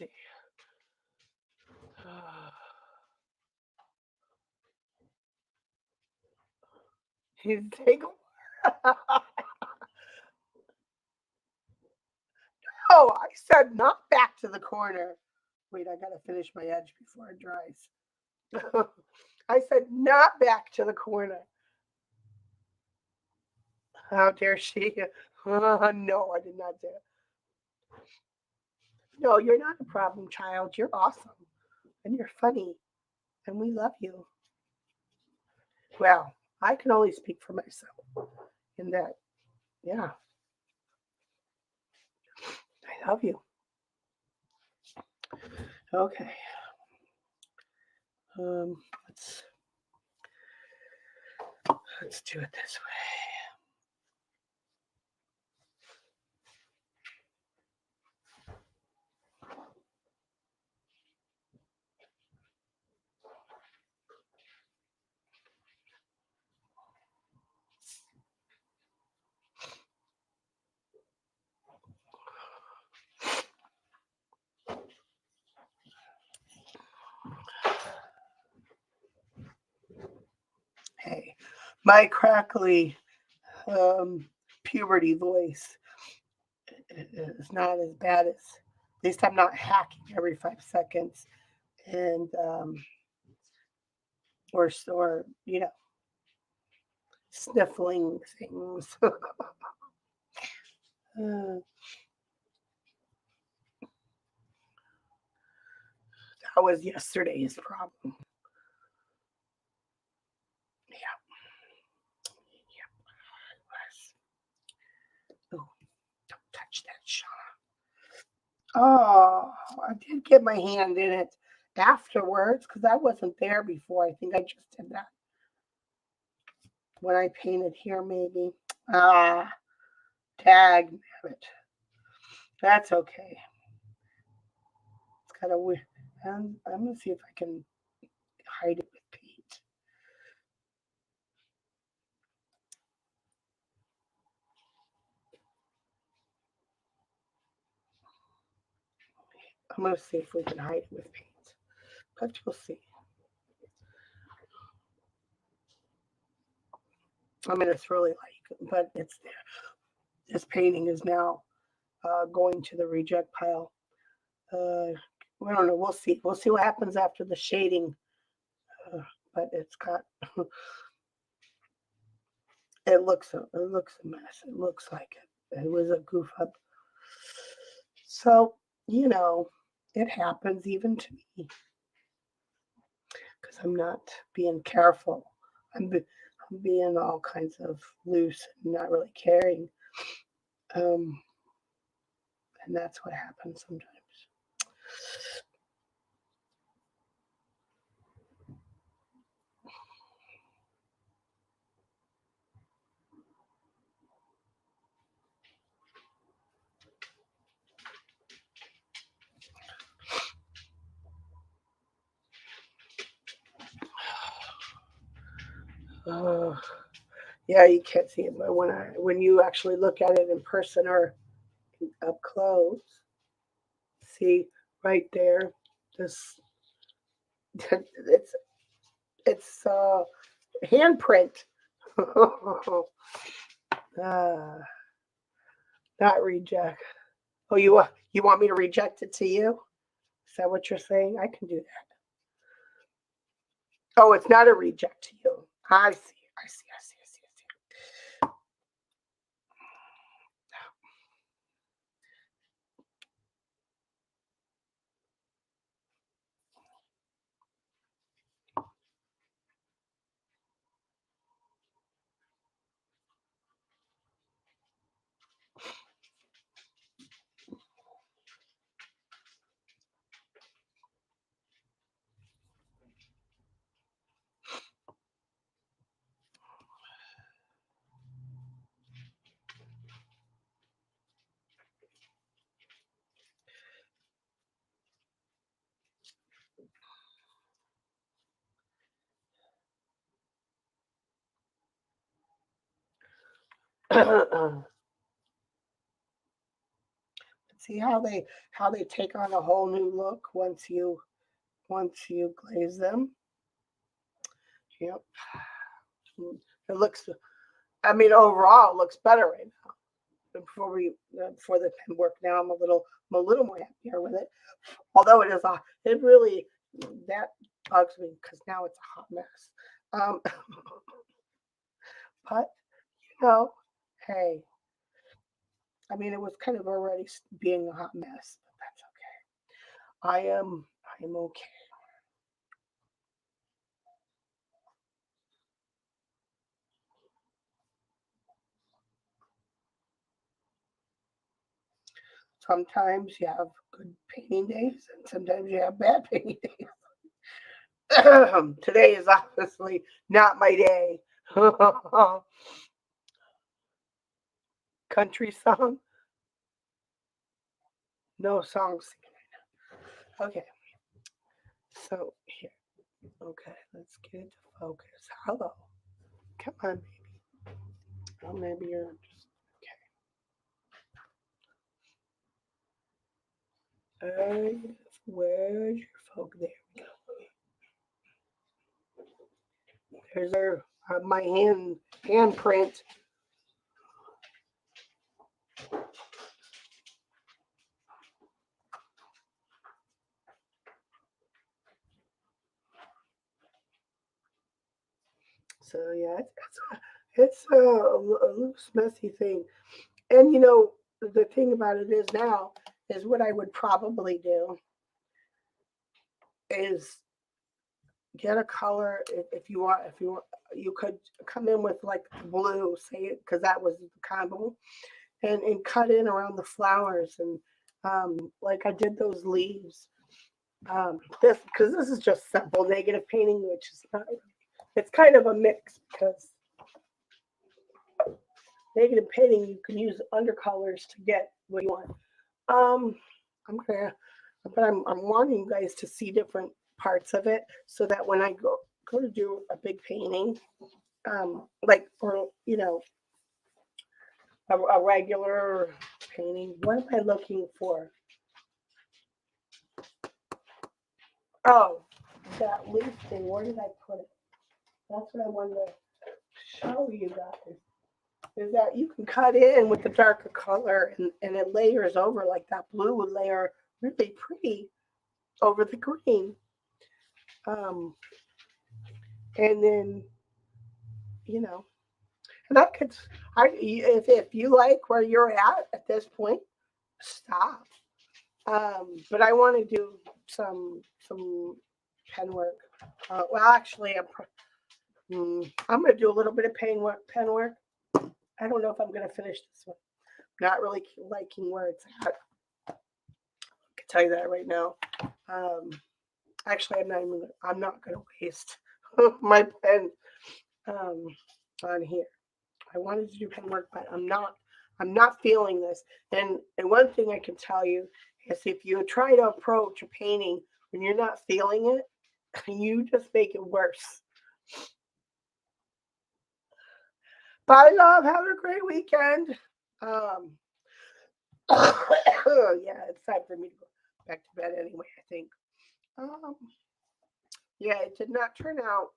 see. He's taking. Oh, I said not back to the corner. Wait, I gotta finish my edge before it dries. I said not back to the corner. How dare she? No, I did not do it. No, you're not a problem child. You're awesome. And you're funny. And we love you. Well, I can only speak for myself in that, yeah, I love you. Okay. Um, let's let's do it this way. Hey, my crackly puberty voice is not as bad as. At least I'm not hacking every 5 seconds, and or sniffling things. That was yesterday's problem. Yeah, yeah, it was. Oh, don't touch that, Shauna. Oh, I did get my hand in it afterwards because I wasn't there before. I think I just did that when I painted here, maybe. Ah, tag, damn it. That's okay. It's kind of weird. And I'm gonna see if I can hide it with paint. I'm gonna see if we can hide it with paint, but we'll see. I mean, it's really like, but it's there. This painting is now going to the reject pile. Uh, I don't know. We'll see. We'll see what happens after the shading. But it's got. It looks a mess. It looks like it. It was a goof up. So it happens even to me because I'm not being careful. I'm being all kinds of loose and not really caring. Um, and that's what happens sometimes. Uh, yeah, you can't see it, but when you actually look at it in person or up close, see right there, this it's it's handprint. uh, Not reject. Oh, you want me to reject it to you? Is that what you're saying? I can do that. Oh, it's not a reject to you. I see. I see. I see. I see. Let's See how they take on a whole new look once you glaze them. Yep. It looks. I mean, overall, it looks better right now. Before the pen work, now I'm a little more happier with it. Although it really that bugs me because now it's a hot mess. Um, but hey, I mean, it was kind of already being a hot mess, but that's okay. I'm okay. Sometimes you have good painting days, and sometimes you have bad painting days. Today is obviously not my day. Country song? No songs. Okay, so here. Okay, let's get into focus. Hello. Come on, baby. Oh, maybe you're just okay. Where's your focus? There we go. There's my handprint. So yeah, it's a loose, messy thing. And the thing about it is now is what I would probably do is get a color if you want. If you want, you could come in with like blue, say it because that was the combo, and cut in around the flowers and like I did those leaves. This because this is just simple negative painting, which is not. It's kind of a mix because negative painting you can use undercolors to get what you want. Um, I'm gonna, but I'm wanting you guys to see different parts of it so that when I go to do a big painting, like or a regular painting, what am I looking for? Oh, that leaf thing. Where did I put it? That's what I wanted to show you guys. Is that you can cut in with the darker color and it layers over like that blue would layer really pretty over the green. Um, and then you know, and I could, if you like where you're at this point, stop. But I want to do some pen work. Well, actually, I'm going to do a little bit of pen work. I don't know if I'm going to finish this one. Not really liking where it's at. I can tell you that right now. Um, actually, I'm not going to waste my pen on here. I wanted to do pen work, but I'm not feeling this. And one thing I can tell you is if you try to approach a painting when you're not feeling it, you just make it worse. Bye, love. Have a great weekend. Um, yeah, it's time for me to go back to bed anyway, I think. Um, yeah, it did not turn out.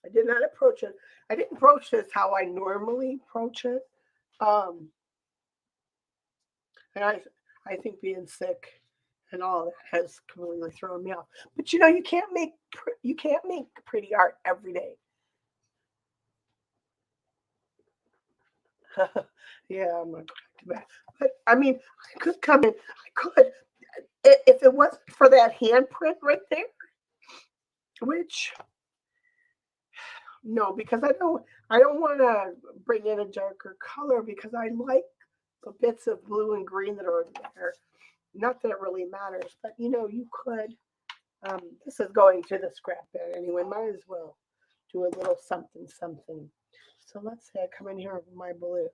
I did not approach it. I didn't approach this how I normally approach it. Um, and I think being sick and all that has completely thrown me off. But you can't make pretty art every day. Yeah, I'm gonna go back to bed. But I mean, I could come in. I could if it wasn't for that handprint right there, which no, because I don't want to bring in a darker color because I like the bits of blue and green that are there. Not that it really matters, but you could. This is going to the scrap bin anyway. Might as well do a little something something. So let's say I come in here with my blue.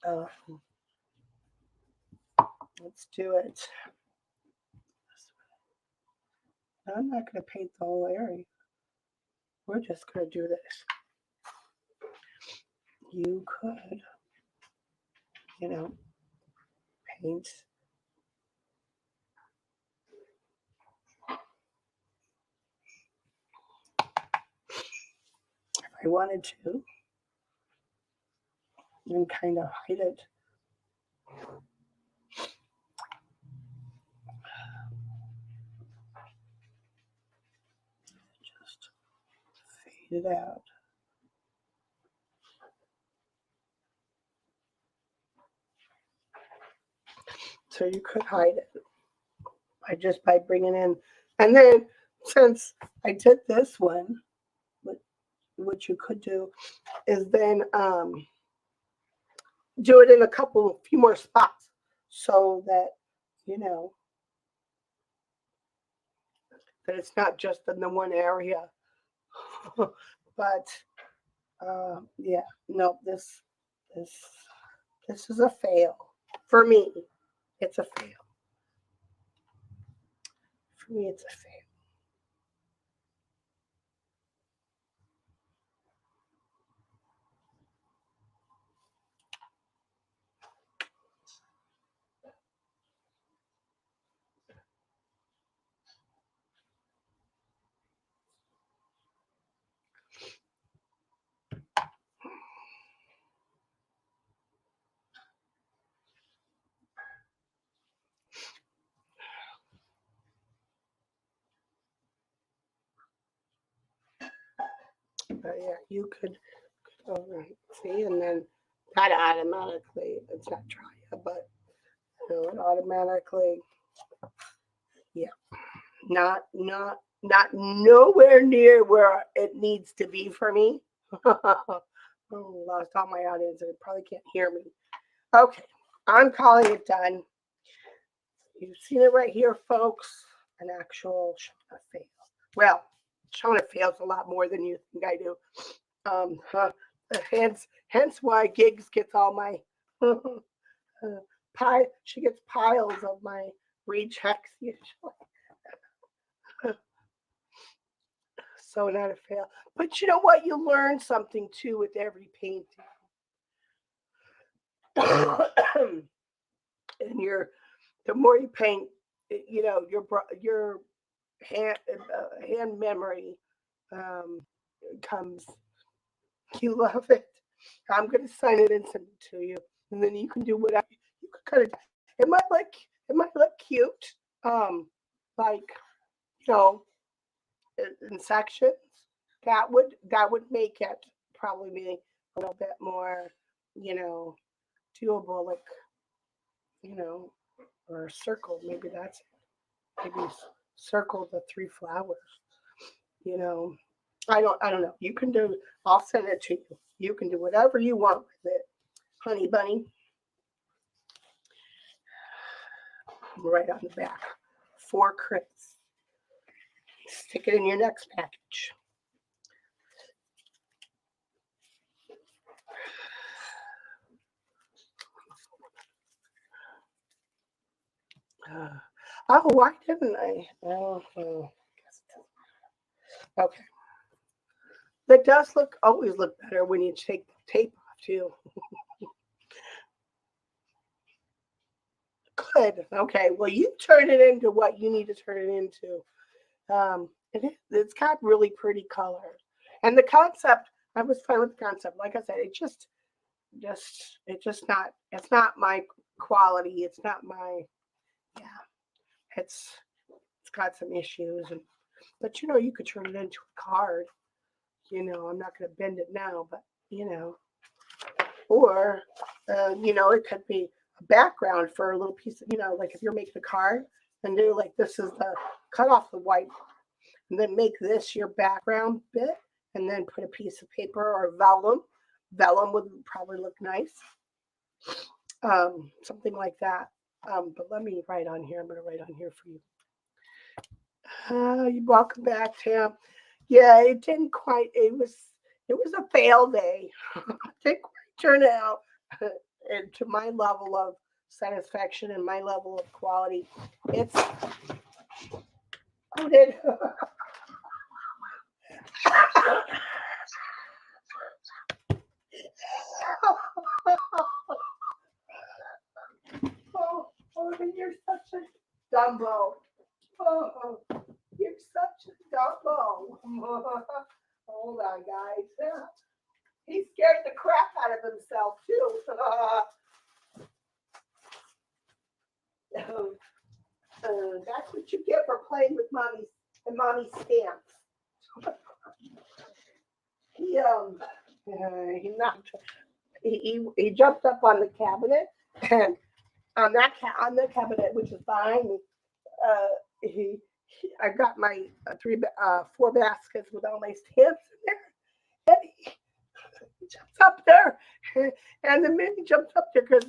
Uh, let's do it. I'm not going to paint the whole area. We're just going to do this. you could, you know, paint. If I wanted to, and kind of hide it. Just fade it out. So you could hide it by bringing in, and then since I did this one, what you could do is then do it in a few more spots, so that you know that it's not just in the one area. But yeah, no, this this is a fail for me. It's a fail for me. It's a fail. But yeah, you could see, and then that automatically, it's not dry yet, but it automatically, yeah, not nowhere near where it needs to be for me. Oh, lost all my audience, and they probably can't hear me. Okay, I'm calling it done. You've seen it right here, folks. An actual Shona fail. Well, Shona fails a lot more than you think I do. Hence why Gigs gets all my she gets piles of my rejects usually. So not a fail. But you know what? You learn something too with every painting. And the more you paint, your hand memory comes. You love it. I'm gonna sign it and send it to you, and then you can do whatever. You could kind of. It might look. It might look cute. Like you know, in sections. That would make it probably be a little bit more, you know, doable. Like you know, or a circle. Maybe that's it. Maybe circle the three flowers. You know, I don't know. You can do. I'll send it to you. You can do whatever you want with it, honey bunny. Right on the back. 4 crits. Stick it in your next package. Oh, why didn't I? Okay. That does always look better when you take the tape off too. Good. Okay. Well, you turn it into what you need to turn it into. It's got really pretty colors, and the concept. I was fine with the concept. Like I said, it's just not. It's not my quality. It's not my. Yeah. It's it's got some issues, but you could turn it into a card. I'm not going to bend it now, but you know, or it could be a background for a little piece of, like if you're making a card and do like this is the cut off the white and then make this your background bit and then put a piece of paper or vellum. Vellum would probably look nice. Something like that. But let me write on here. I'm going to write on here for you. You welcome back, Tim. Yeah, it didn't quite. It was a fail day. It didn't quite turn out to my level of satisfaction and my level of quality. It's coated. you're such a Dumbo. Oh, you're such a Dumbo. Hold on, guys. He scared the crap out of himself, too. That's what you get for playing with mommy's stamps. He jumped up on the cabinet, and on the cabinet, which is behind me, I got my 4 baskets with all my stamps in there, and he jumps up there, and the minute he jumped up there, because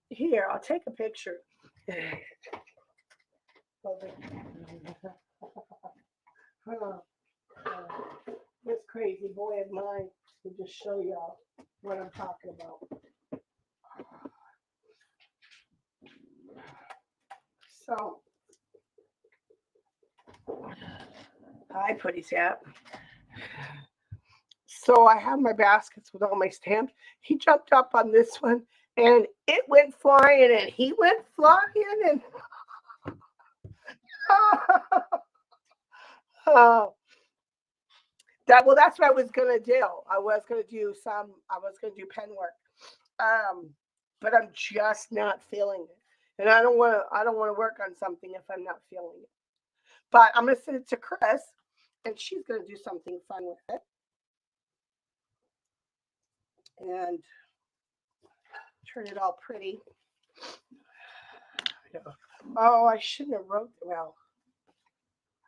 here, I'll take a picture. This crazy boy of mine to just show y'all what I'm talking about. So, hi, Putty Tap. So I have my baskets with all my stamps. He jumped up on this one, and it went flying, and he went flying, and oh, that's what I was gonna do. I was gonna do pen work. But I'm just not feeling it. And I don't want to work on something if I'm not feeling it. But I'm gonna send it to Chris, and she's gonna do something fun with it. And turn it all pretty. Oh, I shouldn't have wrote well.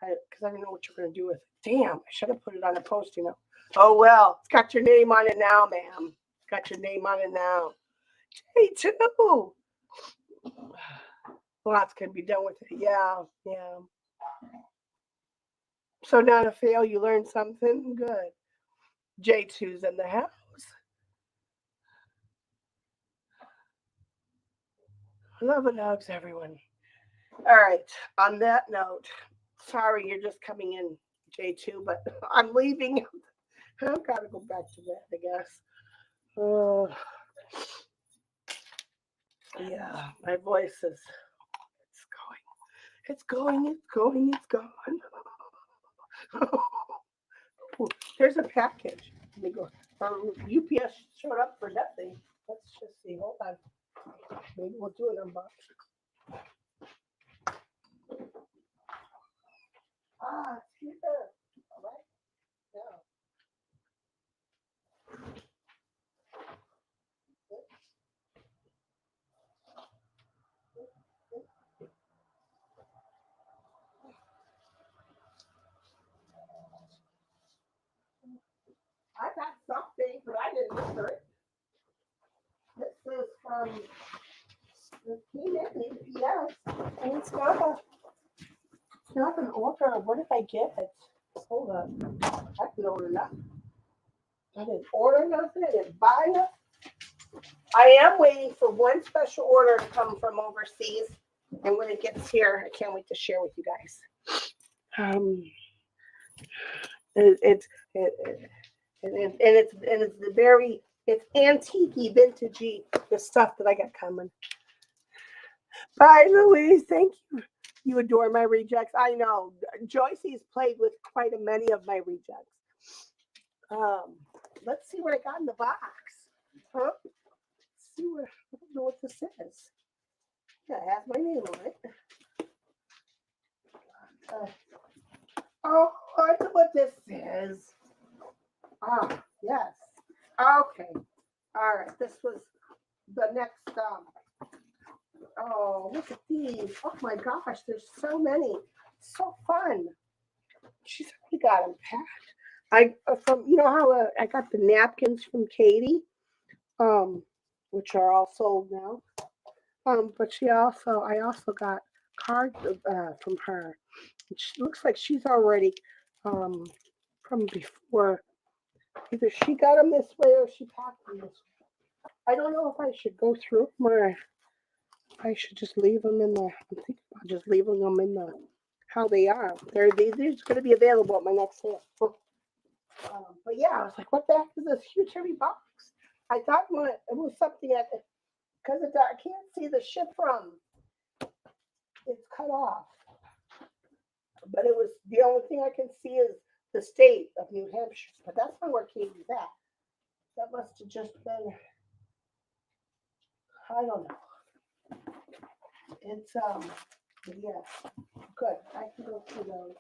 Because I don't know what you're going to do with it. Damn, I should have put it on a post-it note. Oh, well, it's got your name on it now, ma'am. It's got your name on it now. J2. Lots can be done with it. Yeah. So not a fail, you learned something good. J2's in the house. Love and hugs, everyone. All right, on that note, sorry you're just coming in, J2, but I'm leaving. I've got to go back to that, I guess. Yeah, my voice is, it's going. There's a package. Let me go. UPS showed up for nothing. Let's just see. Hold on. Maybe we'll do an unboxing. It's here. All right. Yeah. I got something, but I didn't look for it. This is from the UPS, and it's not an order. What did I get it? Hold on. I can order nothing. I didn't order nothing. I didn't buy nothing. I am waiting for one special order to come from overseas, and when it gets here, I can't wait to share with you guys. It's antique-y, vintage-y, the stuff that I got coming. Bye, Louise. Thank you. You adore my rejects. I know. Joycey's played with quite a many of my rejects. Let's see what I got in the box. Huh? Let's see what, I don't know what this is. Yeah, it has my name on it. Oh, I know what this is. Oh, yes. Okay. All right. This was the next. Oh, look at these. Oh my gosh, there's so many. So fun. She's already got them packed. How I got the napkins from Katie, which are all sold now. But I also got cards from her. It looks like she's already from before. Either she got them this way or she packed them this way. I don't know if I should go through them or I should just leave them in the. I'm thinking about just leaving them in the how they are. They're going to be available at my next sale. But yeah, I was like, what the heck is this huge heavy box? I thought it was something because I can't see the ship from. It's cut off. But it was the only thing I can see is the state of New Hampshire. But that's not where Katie's at. That must have just been, I don't know. It's yeah, good. I can go through those.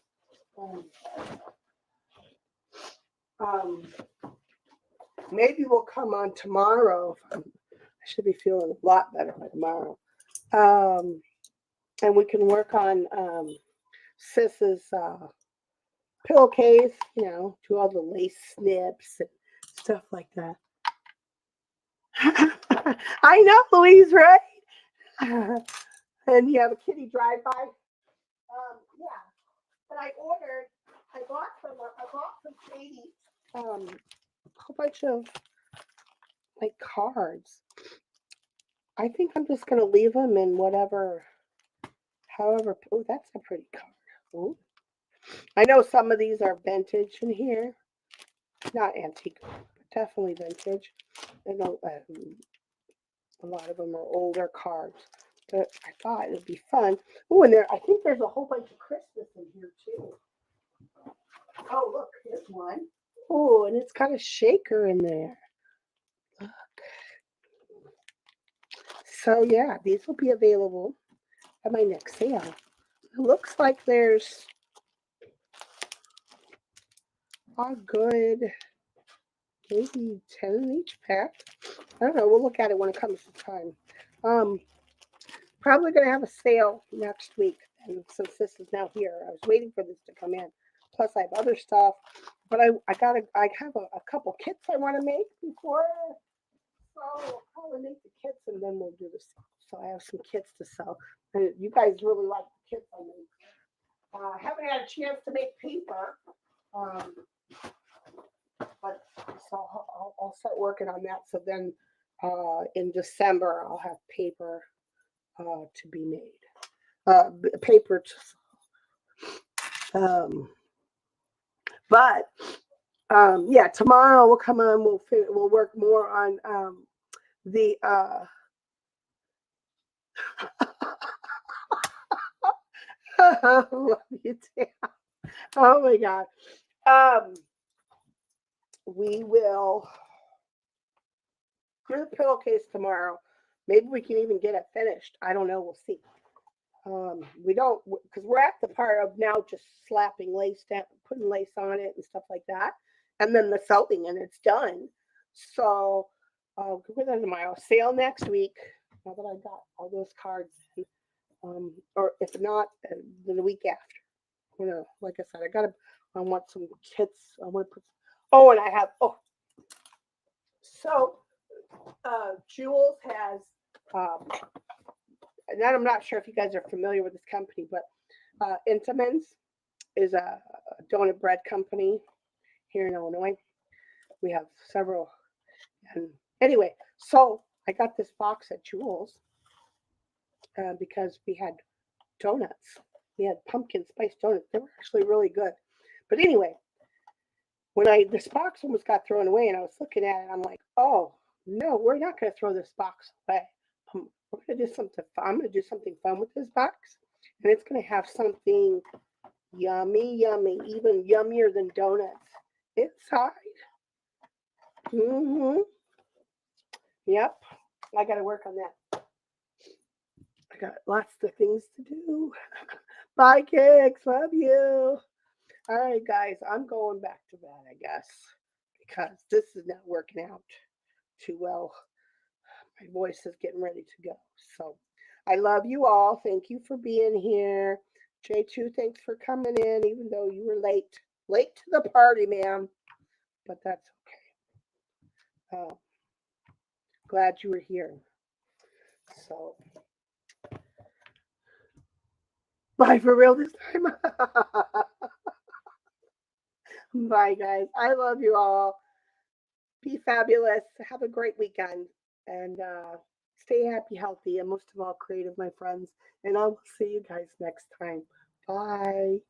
Maybe we'll come on tomorrow. I should be feeling a lot better by tomorrow. And we can work on Sis's pillowcase, you know, do all the lace snips and stuff like that. I know, Louise, right? And you have a kitty drive-by. Yeah, but I bought from Katie a whole bunch of like cards. I think I'm just gonna leave them in whatever, however. Oh, that's a pretty card. Ooh. I know some of these are vintage in here, not antique, but definitely vintage. And a lot of them are older cards. But I thought it'd be fun. Oh, and I think there's a whole bunch of Christmas in here too. Oh, look, here's one. Oh, and it's got a shaker in there. Look. So yeah, these will be available at my next sale. It looks like there's a good, maybe 10 in each pack. I don't know. We'll look at it when it comes to time. Probably going to have a sale next week. And since this is now here, I was waiting for this to come in. Plus, I have other stuff. But I have a couple kits I want to make before. So I'll probably make the kits and then we'll do this. So I have some kits to sell. And you guys really like the kits I make. I haven't had a chance to make paper. But so I'll start working on that. So then in December, I'll have paper to be made. Paper to but yeah, tomorrow we'll come on. We'll work more on the love you, Tam. Oh my God. We will do the pillowcase tomorrow. Maybe we can even get it finished. I don't know. We'll see. We don't, because we're at the part of now just slapping lace down, putting lace on it and stuff like that, and then the sewing, and it's done. So I'll go with that tomorrow. Sale next week. Now that I got all those cards, or if not, then the week after. You know, like I said, I want some kits. I want to put. Oh, and I have. Oh, so Jules has. And I'm not sure if you guys are familiar with this company, but Intamins is a donut bread company here in Illinois. We have several. And anyway, so I got this box at Jules because we had donuts. We had pumpkin spice donuts. They were actually really good. But anyway, when this box almost got thrown away and I was looking at it, I'm like, oh, no, we're not going to throw this box away. We're going to do something fun. I'm going to do something fun with this box. And it's going to have something yummy, even yummier than donuts inside. Yep. I got to work on that. I got lots of things to do. Bye, Kicks. Love you. All right, guys. I'm going back to bed, I guess, because this is not working out too well. My voice is getting ready to go. So I love you all. Thank you for being here. J2, thanks for coming in, even though you were late. Late to the party, ma'am. But that's okay. Glad you were here. So bye for real this time. Bye, guys. I love you all. Be fabulous. Have a great weekend. And stay happy, healthy, and most of all, creative, my friends. And I will see you guys next time. Bye.